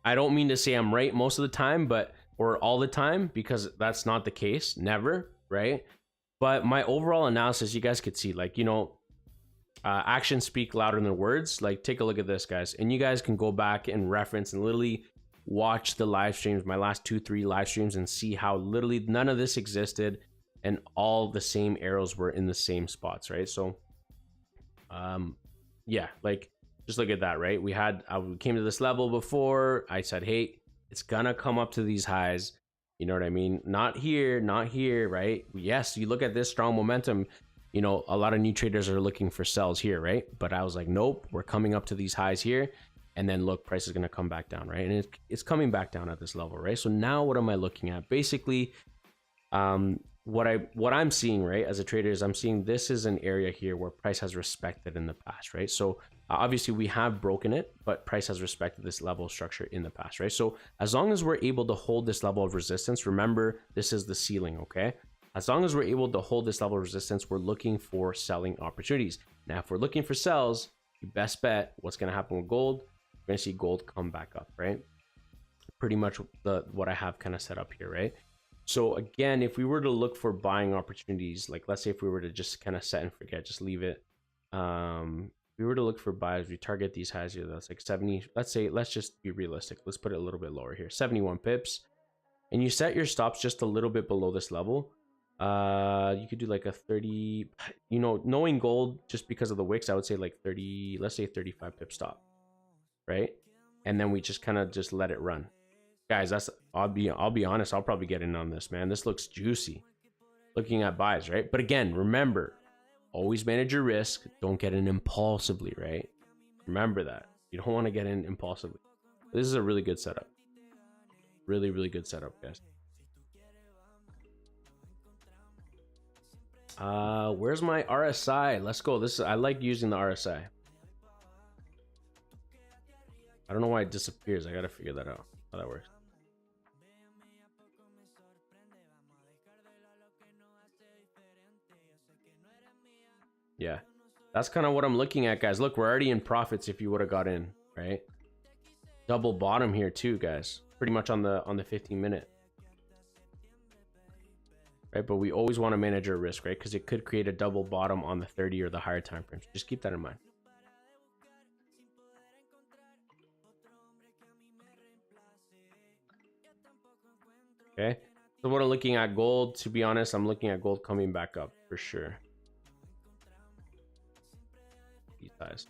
don't mean to say I'm right most of the time, but or all the time, because that's not the case, never, right? But my overall analysis, you guys could see, like, you know, actions speak louder than words. Like, take a look at this, guys, and you guys can go back and reference and literally watch the live streams, my last 2-3 live streams, and see how literally none of this existed and all the same arrows were in the same spots, right? So yeah, like, just look at that, right? We came to this level before. I said, hey, it's gonna come up to these highs. You know what I mean? Not here, right? Yes, you look at this strong momentum, you know, a lot of new traders are looking for sells here, right? But I was like, nope, we're coming up to these highs here. And then look, price is going to come back down, right? And it's coming back down at this level, right? So now what am I looking at? Basically, what I'm seeing, right, as a trader, is I'm seeing this is an area here where price has respected in the past, right? So obviously we have broken it, but price has respected this level of structure in the past, right? So as long as we're able to hold this level of resistance, remember, this is the ceiling, okay? As long as we're able to hold this level of resistance, we're looking for selling opportunities. Now, if we're looking for sells, you best bet what's going to happen with gold. We're going to see gold come back up, right? Pretty much what I have kind of set up here, right? So again, if we were to look for buying opportunities, like let's say if we were to just kind of set and forget, just leave it. If we were to look for buys, we target these highs here. That's like 70. Let's say, let's just be realistic. Let's put it a little bit lower here, 71 pips. And you set your stops just a little bit below this level. You could do like a 30, you know, knowing gold, just because of the wicks, I would say like 30, let's say 35 pip stop, right? And then we just kind of just let it run. Guys, that's, I'll be honest, I'll probably get in on this, man. This looks juicy. Looking at buys, right? But again, remember, always manage your risk. Don't get in impulsively, right? Remember that. You don't want to get in impulsively. This is a really good setup. Really, really good setup, guys. Where's my RSI? Let's go. I like using the RSI. I don't know why it disappears. I gotta figure that out, how that works. Yeah, that's kind of what I'm looking at, guys. Look, we're already in profits if you would have got in, right? Double bottom here too, guys. Pretty much on the 15-minute. Right, but we always want to manage our risk, right? Because it could create a double bottom on the 30 or the higher time frames. Just keep that in mind. Okay, so what I'm looking at gold, to be honest, I'm looking at gold coming back up for sure. These guys.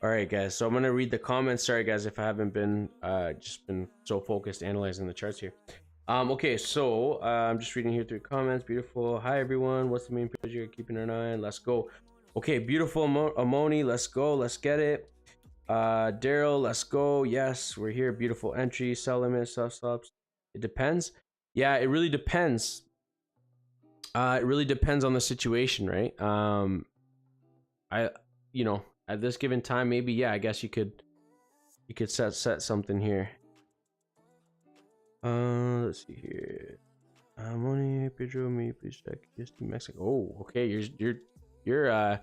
All right, guys, so I'm gonna read the comments. Sorry, guys, if I haven't been just been so focused analyzing the charts here. Okay, so I'm just reading here through comments. Beautiful. Hi, everyone. What's the main page you're keeping an eye on? Let's go. Okay, beautiful Amoni. Let's go. Let's get it. Daryl, let's go. Yes, we're here. Beautiful entry. Sell limit. Sell stops. It depends. Yeah, it really depends. It really depends on the situation, right? You know, at this given time, maybe, yeah, I guess you could set something here. Let's see here. Money, Pedro, me, please check USD Mexico. Oh, okay. You're I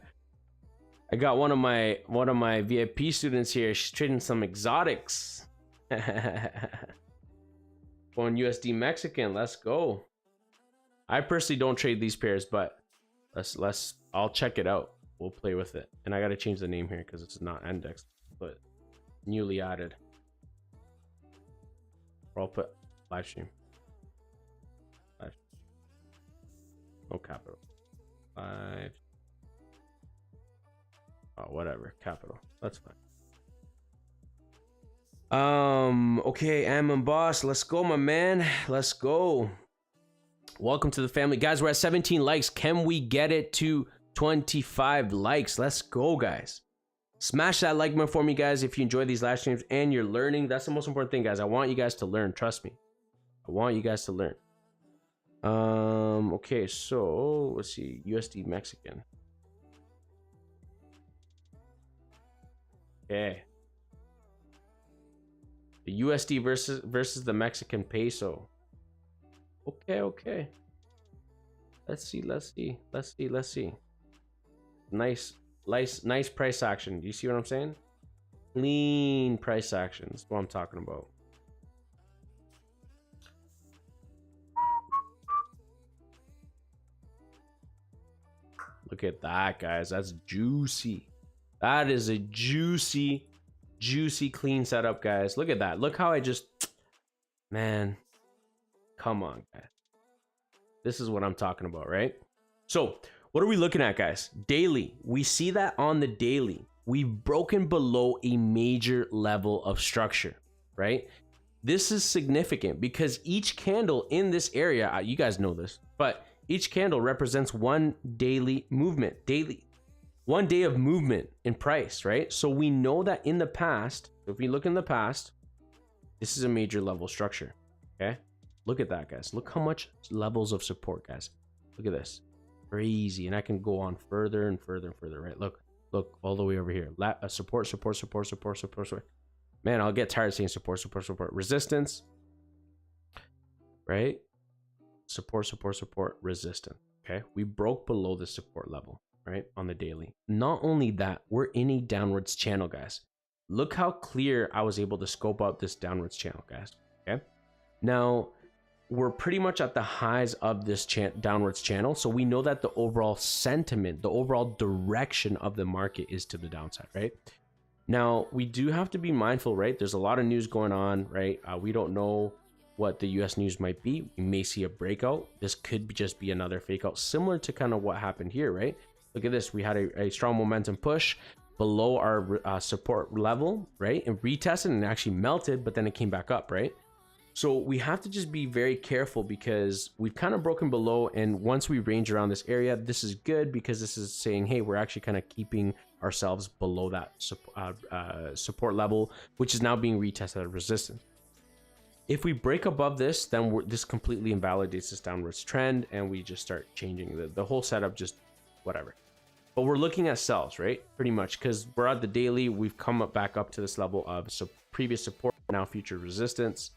got one of my VIP students here. She's trading some exotics. Going USD Mexican. Let's go. I personally don't trade these pairs, but I'll check it out. We'll play with it. And I gotta change the name here because it's not indexed, but newly added. Or I'll put live stream. No capital. Live. Oh, whatever. Capital. That's fine. Okay, Am Boss. Let's go, my man. Let's go. Welcome to the family. Guys, we're at 17 likes. Can we get it to 25 likes? Let's go, guys. Smash that like button for me, guys, if you enjoy these live streams and you're learning. That's the most important thing, guys. I want you guys to learn. Trust me. I want you guys to learn. Okay, so let's see. USD Mexican. Okay. The USD versus the Mexican peso. Okay. Let's see. Nice price action. Do you see what I'm saying? Clean price action. That's what I'm talking about. Look at that, guys. That's juicy. That is a juicy clean setup, guys. Look at that. Look how I just, man, come on, guys. This is what I'm talking about, right? So what are we looking at, guys? Daily. We see that on the daily, we've broken below a major level of structure, right? This is significant because each candle in this area, you guys know this, but each candle represents one daily movement, one day of movement in price, right? So we know that in the past, if we look in the past, this is a major level structure, okay? Look at that, guys. Look how much levels of support, guys. Look at this. Crazy. And I can go on further and further and further, right? Look all the way over here. Support. Man, I'll get tired of saying support. Resistance, right? Support, resistance, okay? We broke below the support level, right, on the daily. Not only that, we're in a downwards channel, guys. Look how clear I was able to scope out this downwards channel, guys, okay? Now, we're pretty much at the highs of this downwards channel, so we know that the overall sentiment, the overall direction of the market is to the downside, right? Now, we do have to be mindful, right? There's a lot of news going on, right? We don't know what the US news might be. We may see a breakout. This could just be another fake out, similar to kind of what happened here, right? Look at this. We had a strong momentum push below our support level, right? And retested and actually melted, but then it came back up, right? So we have to just be very careful because we've kind of broken below. And once we range around this area, this is good because this is saying, hey, we're actually kind of keeping ourselves below that support level, which is now being retested at resistance. If we break above this, then this completely invalidates this downwards trend and we just start changing the whole setup, just whatever. But we're looking at sells, right? Pretty much, because we're at the daily, we've come back up to this level of previous support, now future resistance,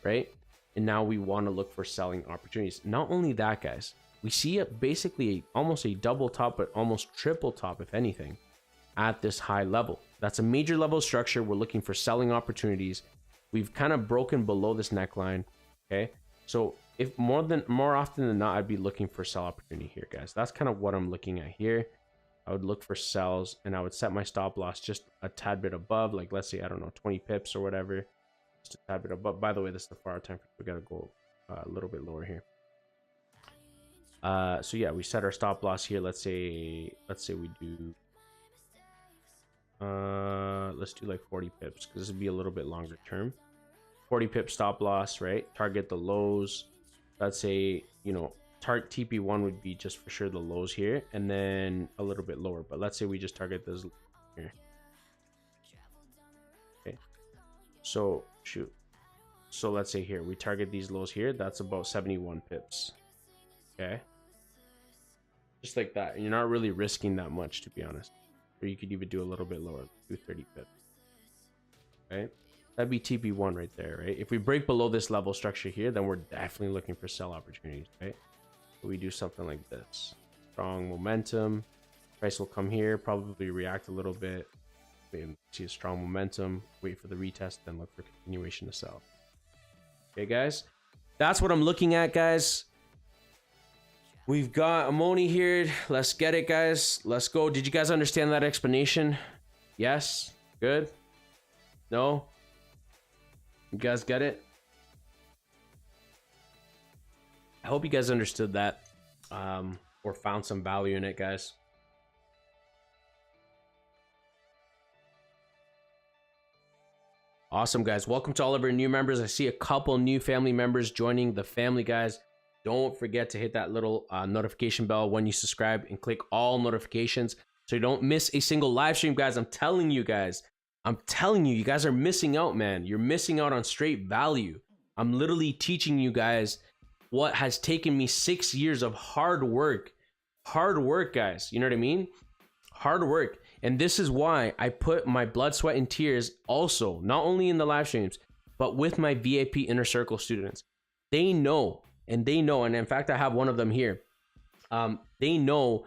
right? And now we want to look for selling opportunities. Not only that, guys, we see it basically almost a double top, but almost triple top, if anything, at this high level. That's a major level structure. We're looking for selling opportunities. We've kind of broken below this neckline, okay? So if more often than not, I'd be looking for sell opportunity here, guys. That's kind of what I'm looking at here. I would look for sells and I would set my stop loss just a tad bit above, like let's say, I don't know, 20 pips or whatever, just a tad bit above. By the way, this is the 4 hour time. We got to go a little bit lower here. So yeah, we set our stop loss here. Let's say we do, let's do like 40 pips because this would be a little bit longer term. 40 pip stop loss, right? Target the lows. Let's say, you know, target TP1 would be just for sure the lows here and then a little bit lower, but let's say we just target this here. Okay, so shoot, so let's say here we target these lows here. That's about 71 pips. Okay, just like that. And you're not really risking that much, to be honest, or you could even do a little bit lower, do 30 pips. Okay, That'd be TP1 right there, right? If we break below this level structure here, then we're definitely looking for sell opportunities, right? So we do something like this. Strong momentum. Price will come here, probably react a little bit. We see a strong momentum, wait for the retest, then look for continuation to sell. Okay, guys? That's what I'm looking at, guys. We've got Amoni here. Let's get it, guys. Let's go. Did you guys understand that explanation? Yes? Good? No? You guys get it? I hope you guys understood that or found some value in it, guys. Awesome, guys. Welcome to all of our new members. I see a couple new family members joining the family, guys. Don't forget to hit that little notification bell when you subscribe and click all notifications so you don't miss a single live stream, guys. I'm telling you guys, you guys are missing out, man. You're missing out on straight value. I'm literally teaching you guys what has taken me 6 years of hard work. Hard work, guys. You know what I mean? Hard work. And this is why I put my blood, sweat, and tears also, not only in the live streams, but with my VIP Inner Circle students. They know, and in fact, I have one of them here. They know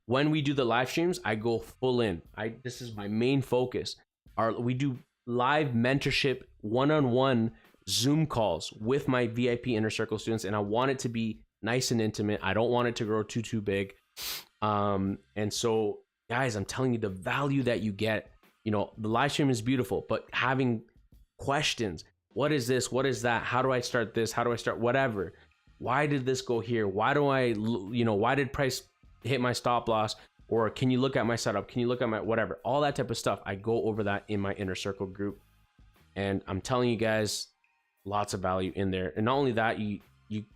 when we do the live streams, I go full in. This is my main focus. We do live mentorship, one-on-one Zoom calls with my VIP Inner Circle students, and I want it to be nice and intimate. I don't want it to grow too big. And so, guys, I'm telling you, the value that you get, you know, the live stream is beautiful, but having questions, what is this? What is that? How do I start this? How do I start whatever? Why did this go here? Why did price hit my stop loss? Or can you look at my setup? Can you look at my whatever? All that type of stuff. I go over that in my Inner Circle group. And I'm telling you guys, lots of value in there. And not only that, you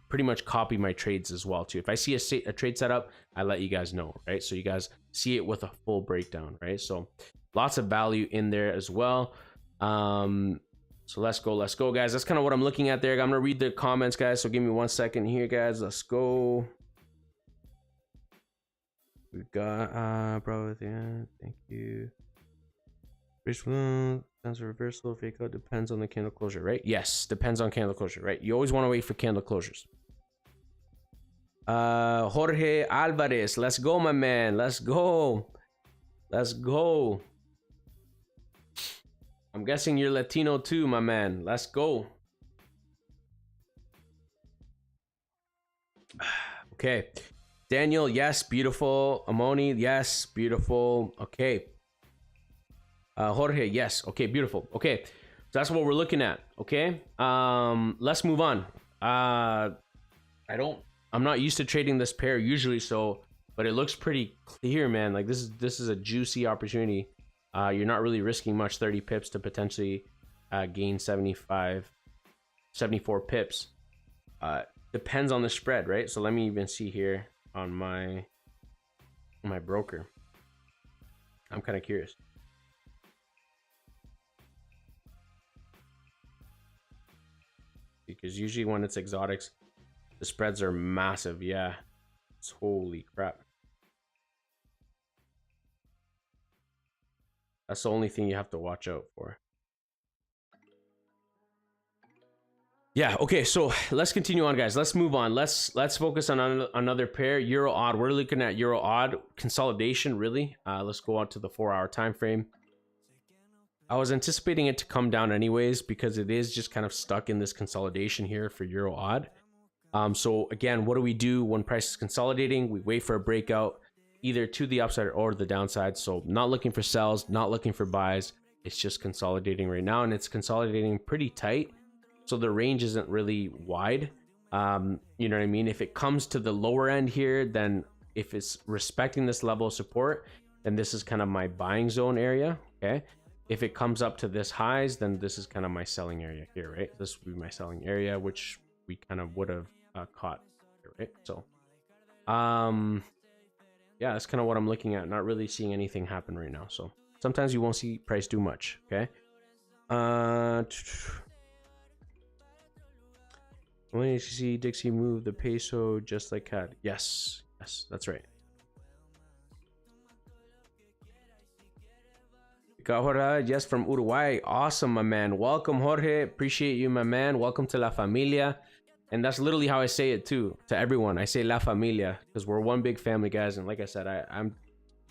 pretty much copy my trades as well too. If I see a trade setup, I let you guys know, right? So you guys see it with a full breakdown, right? So lots of value in there as well. So let's go, guys. That's kind of what I'm looking at there. I'm gonna read the comments, guys. So give me 1 second here, guys. Let's go. We got bro, yeah, thank you. Depends on reversal, fake out, depends on the candle closure, right? Yes, depends on candle closure, right? You always want to wait for candle closures. Jorge Alvarez, let's go, my man. Let's go. I'm guessing you're Latino too, my man. Let's go. Okay. Daniel, yes, beautiful. Amoni, yes, beautiful. Okay. Jorge, yes. Okay, beautiful. Okay, so that's what we're looking at. Okay, let's move on. I'm not used to trading this pair usually, but it looks pretty clear, man. Like this is a juicy opportunity. You're not really risking much, 30 pips to potentially gain 74 pips. Depends on the spread, right? So let me even see here on my broker. I'm kind of curious. Because usually when it's exotics, the spreads are massive. Yeah, it's holy crap. That's the only thing you have to watch out for. Yeah, okay, so let's continue on, guys. Let's move on. Let's focus on another pair. Euro odd. We're looking at Euro odd consolidation, really. Let's go out to the 4-hour time frame. I was anticipating it to come down anyways because it is just kind of stuck in this consolidation here for Euro odd. So again, what do we do when price is consolidating? We wait for a breakout either to the upside or the downside. So not looking for sells, not looking for buys. It's just consolidating right now, and it's consolidating pretty tight. So the range isn't really wide. You know what I mean? If it comes to the lower end here, then if it's respecting this level of support, then this is kind of my buying zone area, okay? If it comes up to this highs, then this is kind of my selling area here, right? This would be my selling area, which we kind of would have caught here, right? So, yeah, that's kind of what I'm looking at. Not really seeing anything happen right now. So sometimes you won't see price do much, okay? When you see Dixie move the peso just like CAD. Yes, that's right. Got Jorge, yes, from Uruguay. Awesome, my man. Welcome, Jorge. Appreciate you, my man. Welcome to La Familia. And that's literally how I say it too, to everyone. I say La Familia because we're one big family, guys. And like I said, I'm,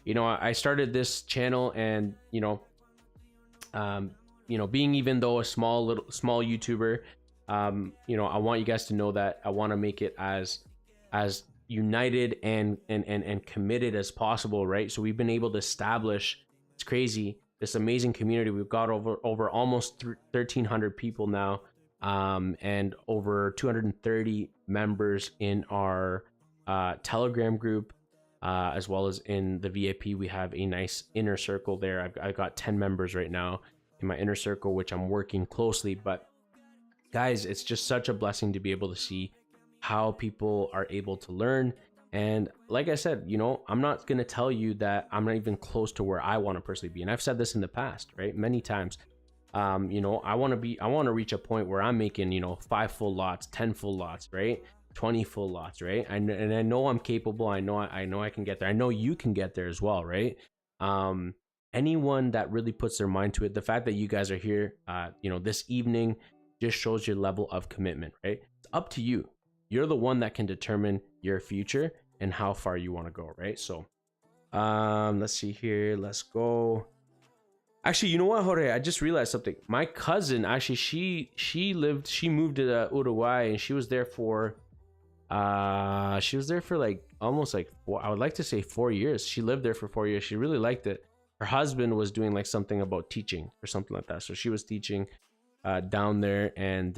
you know, I started this channel, and being even though a small YouTuber, you know, I want you guys to know that I want to make it as united and committed as possible, right? So we've been able to establish, it's crazy, this amazing community. We've got over almost 1,300 people now, and over 230 members in our Telegram group, as well as in the VIP. We have a nice inner circle there. I've got 10 members right now in my inner circle, which I'm working closely. But guys, it's just such a blessing to be able to see how people are able to learn. And like I said, you know, I'm not going to tell you that I'm not even close to where I want to personally be. And I've said this in the past, right? Many times. You know, I want to reach a point where I'm making, you know, 5 full lots, 10 full lots, right? 20 full lots, right? And I know I'm capable. I know I can get there. I know you can get there as well, right? Anyone that really puts their mind to it, the fact that you guys are here, you know, this evening just shows your level of commitment, right? It's up to you. You're the one that can determine your future and how far you want to go, right? So, let's see here. Let's go. Actually, you know what, Jorge? I just realized something. My cousin, actually, she moved to Uruguay, and she was there for like almost like I would like to say 4 years. She lived there for 4 years. She really liked it. Her husband was doing like something about teaching or something like that. So she was teaching down there, and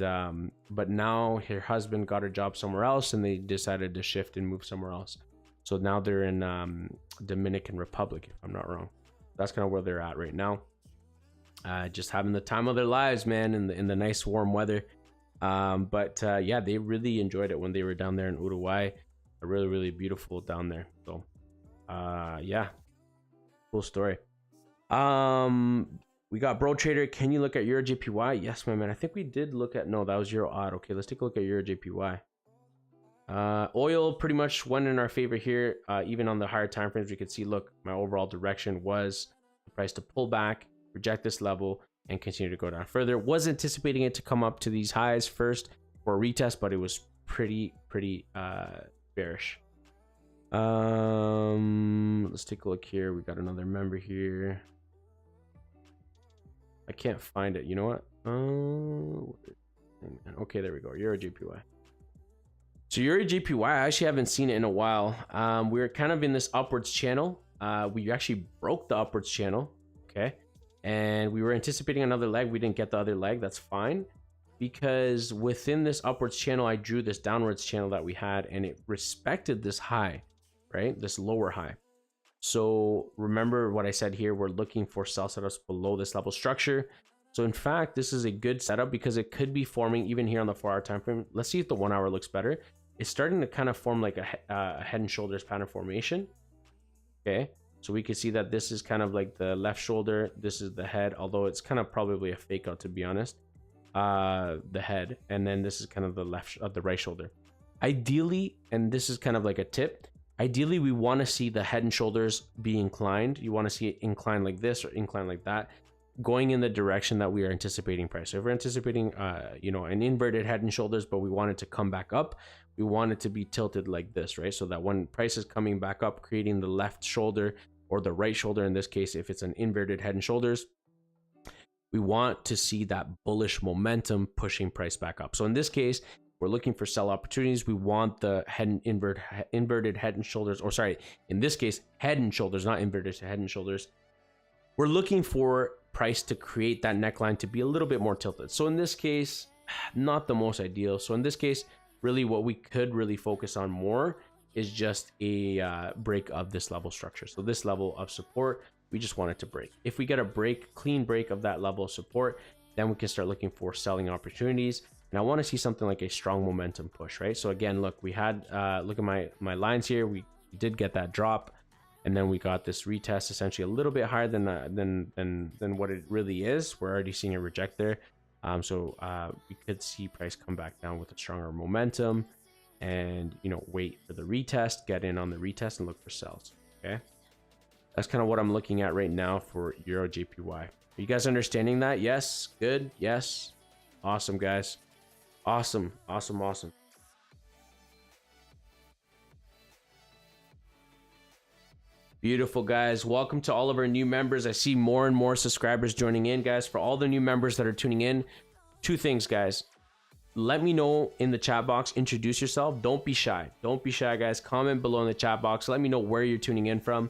but now her husband got a job somewhere else, and they decided to shift and move somewhere else. So now they're in Dominican Republic, if I'm not wrong. That's kind of where they're at right now. Just having the time of their lives, man, in the nice warm weather. But yeah, they really enjoyed it when they were down there in Uruguay. Really, really beautiful down there. So yeah, cool story. We got Bro Trader. Can you look at Euro JPY? Yes, my man. I think we did look at, no, that was Euro odd. Okay, let's take a look at Euro JPY. Oil pretty much went in our favor here. Even on the higher time frames, we could see, look, my overall direction was the price to pull back, reject this level, and continue to go down further. Was anticipating it to come up to these highs first for a retest, but it was pretty bearish. Let's take a look here. We got another member here. I can't find it. You know what? Okay, there we go. Euro JPY. So Euro JPY, I actually haven't seen it in a while. We're kind of in this upwards channel. We actually broke the upwards channel. Okay. And we were anticipating another leg. We didn't get the other leg. That's fine. Because within this upwards channel, I drew this downwards channel that we had, and it respected this high, right? This lower high. So remember what I said here, we're looking for sell setups below this level structure. So in fact, this is a good setup because it could be forming even here on the 4-hour time frame. Let's see if the 1 hour looks better. It's starting to kind of form like a head and shoulders pattern formation. Okay, so we can see that this is kind of like the left shoulder. This is the head, although it's kind of probably a fake out, to be honest. The head, and then this is kind of the right shoulder. Ideally, and this is kind of like a tip, ideally we want to see the head and shoulders be inclined. You want to see it inclined like this or inclined like that, going in the direction that we are anticipating price. So if we're anticipating you know, an inverted head and shoulders, but we want it to come back up, we want it to be tilted like this, right? So that when price is coming back up, creating the left shoulder or the right shoulder, in this case, if it's an inverted head and shoulders, we want to see that bullish momentum pushing price back up. So in this case, we're looking for sell opportunities. We want the inverted head and shoulders, or sorry, in this case, head and shoulders, not inverted head and shoulders. We're looking for price to create that neckline to be a little bit more tilted. So in this case, not the most ideal. So in this case, really what we could really focus on more is just a break of this level structure. So this level of support, we just want it to break. If we get a clean break of that level of support, then we can start looking for selling opportunities. And I want to see something like a strong momentum push, right? So again, look, we had, look at my lines here. We did get that drop, and then we got this retest essentially a little bit higher than what it really is. We're already seeing a reject there. So we could see price come back down with a stronger momentum, and, you know, wait for the retest, get in on the retest and look for sells. Okay. That's kind of what I'm looking at right now for Euro JPY. Are you guys understanding that? Yes. Good. Yes. Awesome, guys. Awesome. Awesome. Awesome. Beautiful, guys. Welcome to all of our new members. I see more and more subscribers joining in, guys. For all the new members that are tuning in, two things, guys. Let me know in the chat box. Introduce yourself. Don't be shy. Don't be shy, guys. Comment below in the chat box. Let me know where you're tuning in from.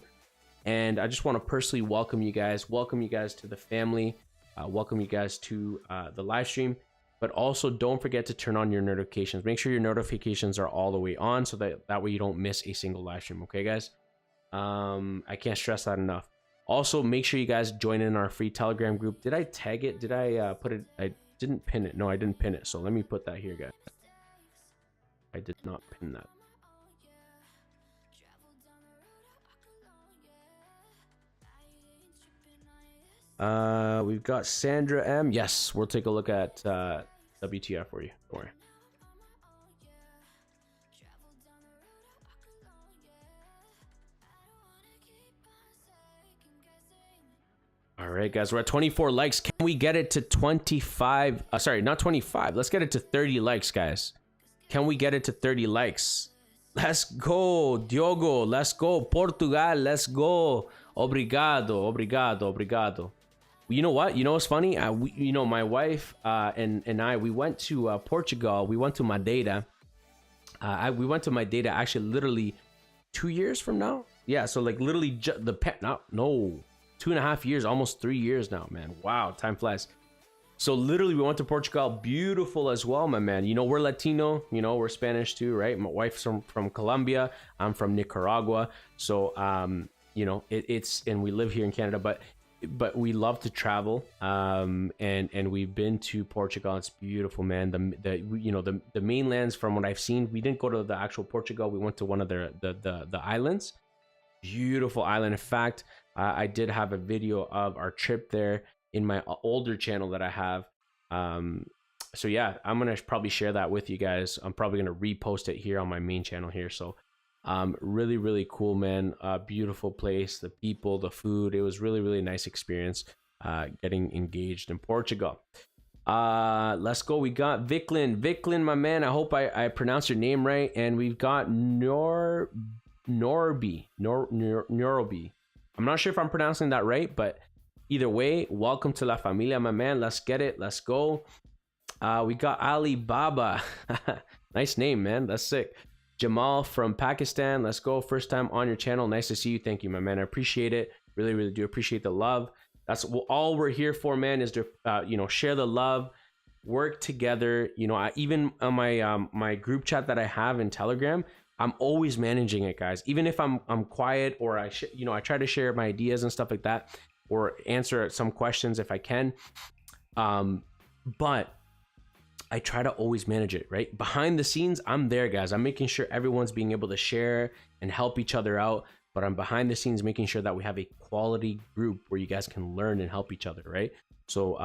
And I just want to personally welcome you guys. Welcome you guys to the family. Welcome you guys to the live stream. But also don't forget to turn on your notifications. Make sure your notifications are all the way on so that way you don't miss a single live stream. Okay, guys? I can't stress that enough. Also, make sure you guys join in our free Telegram group. Did I tag it? Did I put it? I didn't pin it. No, I didn't pin it. So let me put that here, guys. I did not pin that. We've got Sandra M. Yes, we'll take a look at WTF for you. Don't worry. All right, guys, we're at 24 likes. Can we get it to 25? Sorry, not 25. Let's get it to 30 likes, guys. Can we get it to 30 likes? Let's go, Diogo. Let's go, Portugal. Let's go. Obrigado, obrigado, obrigado. You know what? You know what's funny? My wife and I, we went to Portugal. We went to Madeira. We went to Madeira actually literally 2 years from now. Yeah, so like literally no. 2.5 years, almost 3 years now, man. Wow, time flies. So literally we went to Portugal. Beautiful as well, my man. You know, we're Latino, you know, we're Spanish too, right? My wife's from Colombia. I'm from Nicaragua. So you know, it's and we live here in Canada, but we love to travel. And we've been to Portugal. It's beautiful, man. The mainlands, from what I've seen, we didn't go to the actual Portugal. We went to one of the islands. Beautiful island. In fact, I did have a video of our trip there in my older channel that I have. So yeah, I'm gonna probably share that with you guys. I'm probably gonna repost it here on my main channel here. So really, really cool, man. Beautiful place, the people, the food. It was really nice experience getting engaged in Portugal. Let's go. We got Viclin, my man. I hope I pronounced your name right. And we've got Norby. I'm not sure if I'm pronouncing that right, but either way, welcome to La Familia, my man. Let's get it. Let's go. We got Alibaba. Nice name, man. That's sick. Jamal from Pakistan. Let's go. First time on your channel. Nice to see you. Thank you, my man. I appreciate it. Really do appreciate the love. That's all we're here for, man, is to share the love, work together. You know, even on my group chat that I have in Telegram, I'm always managing it, guys. Even if I'm quiet, or I try to share my ideas and stuff like that, or answer some questions if I can. But I try to always manage it, right? Behind the scenes, I'm there, guys. I'm making sure everyone's being able to share and help each other out. But I'm behind the scenes making sure that we have a quality group where you guys can learn and help each other, right? So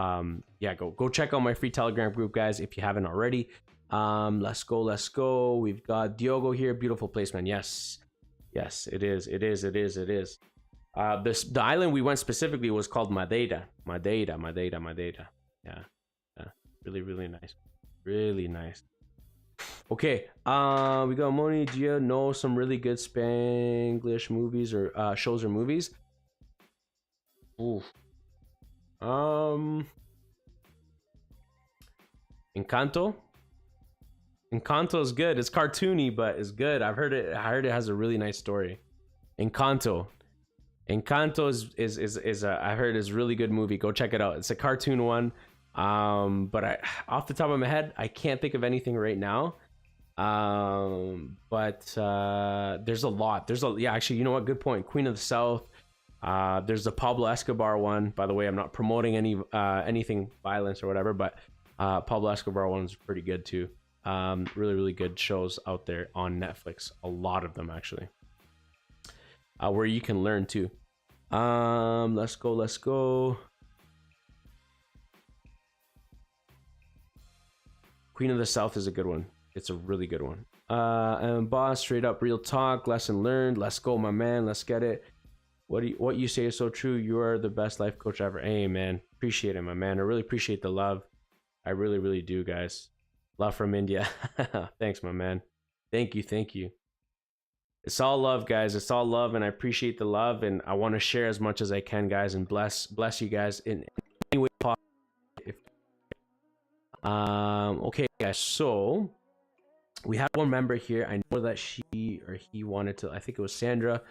yeah, go check out my free Telegram group, guys, if you haven't already. Let's go. We've got Diogo here. Beautiful place, man. Yes, it is. The island we went specifically was called Madeira. Yeah, really nice. Really nice. Okay, we got Moni. Do you know some really good Spanglish movies or shows or movies? Ooh. Encanto is good. It's cartoony, but it's good. I heard it has a really nice story. Encanto is I heard is a really good movie. Go check it out. It's a cartoon one. But off the top of my head, I can't think of anything right now. But there's a lot. Yeah, actually, you know what? Good point. Queen of the South. There's the Pablo Escobar one. By the way, I'm not promoting anything violence or whatever, but Pablo Escobar one's pretty good too. Really good shows out there on Netflix. A lot of them actually, where you can learn too. Let's go. Queen of the South is a good one. It's a really good one. And boss, straight up real talk, lesson learned. Let's go, my man. Let's get it. What you say is so true. You are the best life coach ever. Hey man, appreciate it, my man. I really appreciate the love. I really do, guys. Love from India. Thanks, my man. Thank you. It's all love, guys. It's all love, and I appreciate the love, and I want to share as much as I can, guys, and bless you guys in any way possible. Okay, guys. So we have one member here. I know that she or he wanted to. I think it was Sandra.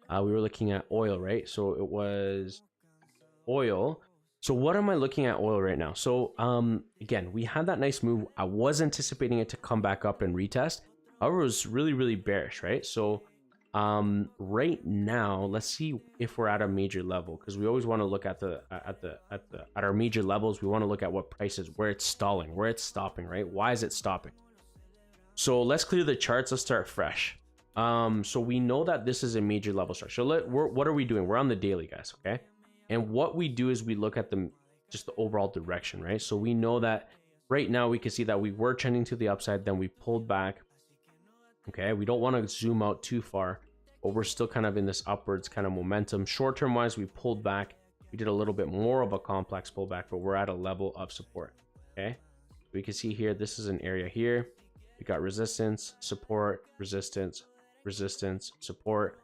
We were looking at oil, right? So it was oil. So what am I looking at oil right now? So again, we had that nice move. I was anticipating it to come back up and retest. However, it was really bearish, right? So right now, let's see if we're at a major level, because we always want to look at our major levels. We want to look at what prices, where it's stalling, where it's stopping, right? Why is it stopping? So let's clear the charts. Let's start fresh. So we know that this is a major level structure. So what are we doing? We're on the daily, guys. Okay. And what we do is we look at just the overall direction, right? So we know that right now we can see that we were trending to the upside, then we pulled back. Okay, we don't want to zoom out too far, but we're still kind of in this upwards kind of momentum. Short-term wise, we pulled back. We did a little bit more of a complex pullback, but we're at a level of support. Okay, we can see here, this is an area here. We got resistance, support, resistance, support,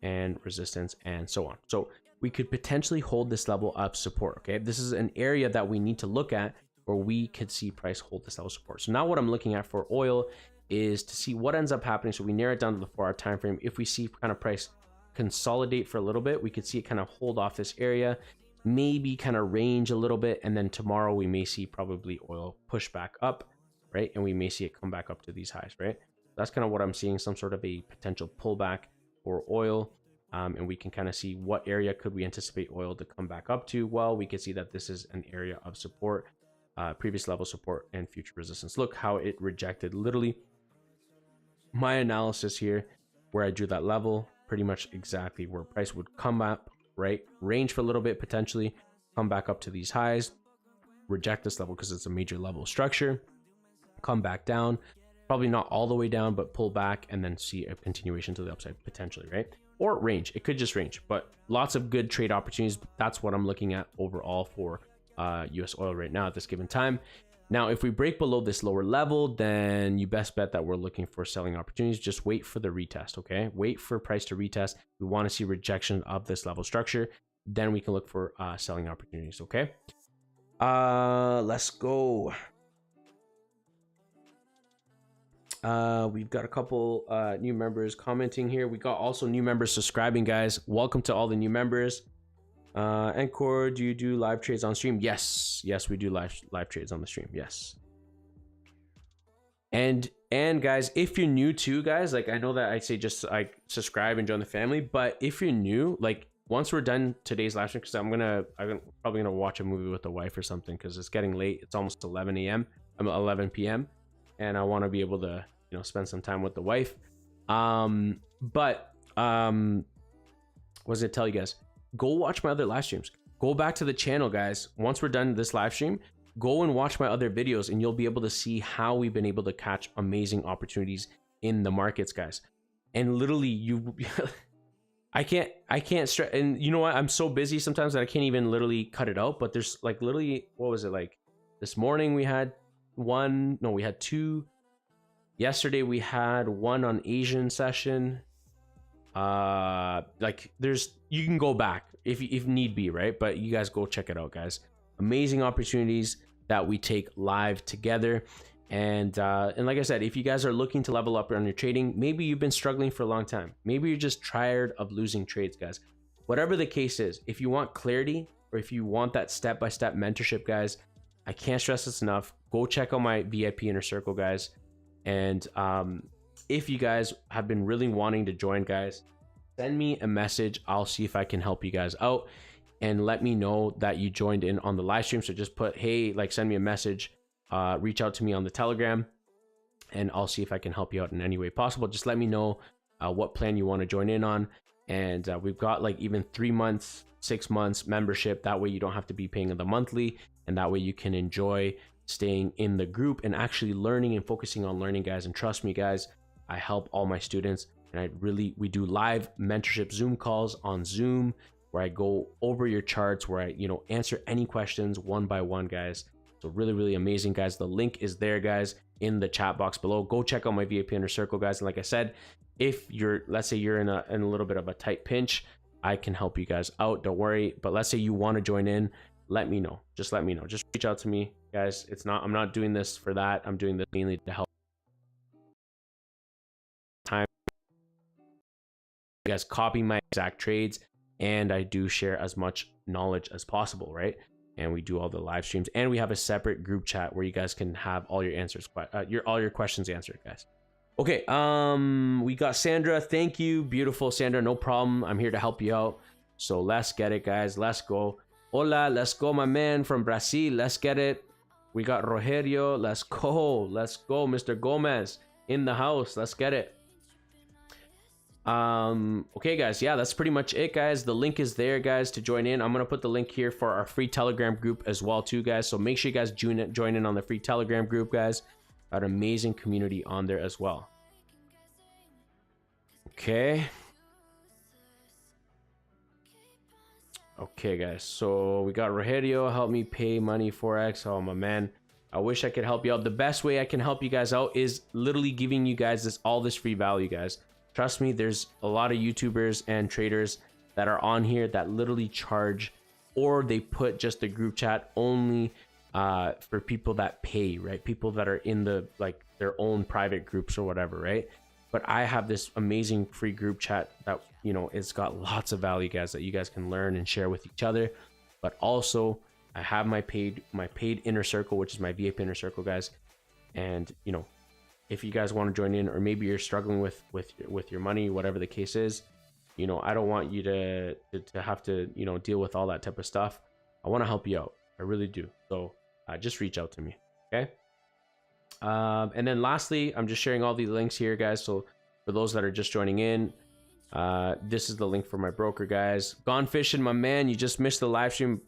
and resistance, and so on. So we could potentially hold this level of support. Okay, this is an area that we need to look at where we could see price hold this level of support. So now what I'm looking at for oil is to see what ends up happening. So we narrow it down to the 4-hour time frame. If we see kind of price consolidate for a little bit, we could see it kind of hold off this area, maybe kind of range a little bit, and then tomorrow we may see probably oil push back up, right? And we may see it come back up to these highs, right? That's kind of what I'm seeing, some sort of a potential pullback for oil. And we can kind of see what area could we anticipate oil to come back up to. Well, we can see that this is an area of support, previous level support and future resistance. Look how it rejected literally my analysis here, where I drew that level, pretty much exactly where price would come up, right? Range for a little bit, potentially come back up to these highs, reject this level because it's a major level structure, come back down, probably not all the way down, but pull back and then see a continuation to the upside potentially, right? Or range. It could just range, but lots of good trade opportunities. That's what I'm looking at overall for US oil right now at this given time. Now, if we break below this lower level, then you best bet that we're looking for selling opportunities. Just wait for the retest, okay? Wait for price to retest. We want to see rejection of this level structure. Then we can look for selling opportunities, okay? Let's go. We've got a couple new members commenting here. We got also new members subscribing, guys. Welcome to all the new members. Encore, do you do live trades on stream? Yes, we do live trades on the stream. Yes. And guys, if you're new too, guys, like I know that I say just like subscribe and join the family, but if you're new, like once we're done today's live stream, because I'm probably gonna watch a movie with the wife or something, because it's getting late. It's almost 11 a.m. 11 p.m. and I want to be able to spend some time with the wife. What was it tell you guys? Go watch my other live streams. Go back to the channel, guys. Once we're done this live stream, go and watch my other videos and you'll be able to see how we've been able to catch amazing opportunities in the markets, guys. And literally I can't stress. And you know what? I'm so busy sometimes that I can't even literally cut it out, but there's like literally, what was it like this morning? We had two. Yesterday we had one on Asian session. Like you can go back if need be, right? But you guys go check it out, guys. Amazing opportunities that we take live together. And like I said, if you guys are looking to level up on your trading, maybe you've been struggling for a long time, maybe you're just tired of losing trades, guys. Whatever the case is, if you want clarity or if you want that step-by-step mentorship, guys, I can't stress this enough. Go check out my VIP inner circle, guys. And if you guys have been really wanting to join, guys, send me a message. I'll see if I can help you guys out, and let me know that you joined in on the live stream. So just put, hey, like send me a message, reach out to me on the Telegram, and I'll see if I can help you out in any way possible. Just let me know what plan you want to join in on. And we've got like even 3 months, 6 months membership. That way you don't have to be paying the monthly, and that way you can enjoy staying in the group and actually learning and focusing on learning, guys. And trust me, guys, I help all my students And we do live mentorship Zoom calls on Zoom where I go over your charts, where I, answer any questions one by one, guys. So really, really amazing, guys. The link is there, guys, in the chat box below. Go check out my VIP Inner Circle, guys. And like I said, if let's say you're in a little bit of a tight pinch, I can help you guys out. Don't worry. But let's say you want to join in, let me know. Just let me know. Just reach out to me, guys. I'm not doing this for that. I'm doing this mainly to help time. You guys copy my exact trades, and I do share as much knowledge as possible, right? And we do all the live streams, and we have a separate group chat where you guys can have all your answers, all your questions answered, guys. Okay, we got Sandra. Thank you, beautiful Sandra. No problem. I'm here to help you out. So let's get it, guys. Let's go. Hola, let's go, my man from Brazil. Let's get it. We got Rogerio. Let's go. Let's go, Mr. Gomez in the house. Let's get it. Okay, guys. Yeah, that's pretty much it, guys. The link is there, guys, to join in. I'm gonna put the link here for our free Telegram group as well, too, guys. So make sure you guys join in on the free Telegram group, guys. Got an amazing community on there as well. Okay. Okay, guys. So we got Rogerio. Help me pay money Forex. Oh, my man. I wish I could help you out. The best way I can help you guys out is literally giving you guys all this free value, guys. Trust me, there's a lot of YouTubers and traders that are on here that literally charge, or they put just the group chat only for people that pay, right? People that are in their own private groups or whatever, right? But I have this amazing free group chat that, it's got lots of value, guys, that you guys can learn and share with each other. But also I have my paid inner circle, which is my VIP inner circle, guys. And, if you guys want to join in, or maybe you're struggling with your money, whatever the case is, I don't want you to have to, deal with all that type of stuff. I want to help you out. I really do. So just reach out to me. Okay. And then lastly, I'm just sharing all these links here, guys. So for those that are just joining in, this is the link for my broker, guys. Gone fishing, my man. You just missed the live stream.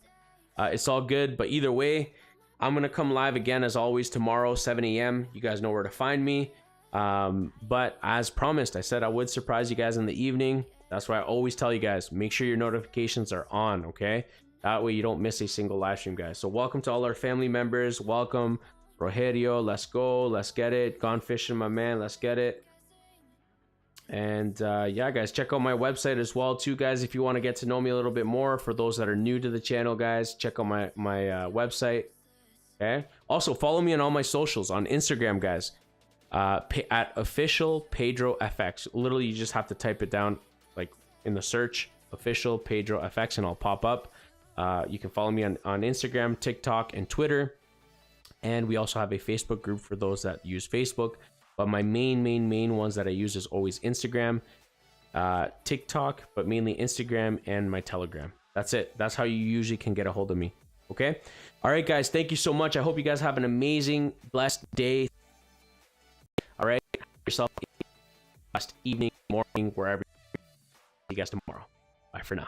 It's all good. But either way, I'm going to come live again, as always, tomorrow, 7 a.m. You guys know where to find me. But as promised, I said I would surprise you guys in the evening. That's why I always tell you guys, make sure your notifications are on, okay? That way you don't miss a single live stream, guys. So welcome to all our family members. Welcome, Rogerio. Let's go. Let's get it. Gone fishing, my man. Let's get it. And yeah, guys, check out my website as well, too, guys, if you want to get to know me a little bit more. For those that are new to the channel, guys, check out my website. Okay. Also, follow me on all my socials on Instagram, guys. At official Pedro FX. Literally, you just have to type it down, like in the search, official Pedro FX, and I'll pop up. You can follow me on Instagram, TikTok, and Twitter. And we also have a Facebook group for those that use Facebook. But my main ones that I use is always Instagram, TikTok, but mainly Instagram and my Telegram. That's it. That's how you usually can get a hold of me. Okay. All right, guys. Thank you so much. I hope you guys have an amazing, blessed day. All right. Have yourself a blessed evening, morning, wherever. See you guys tomorrow. Bye for now.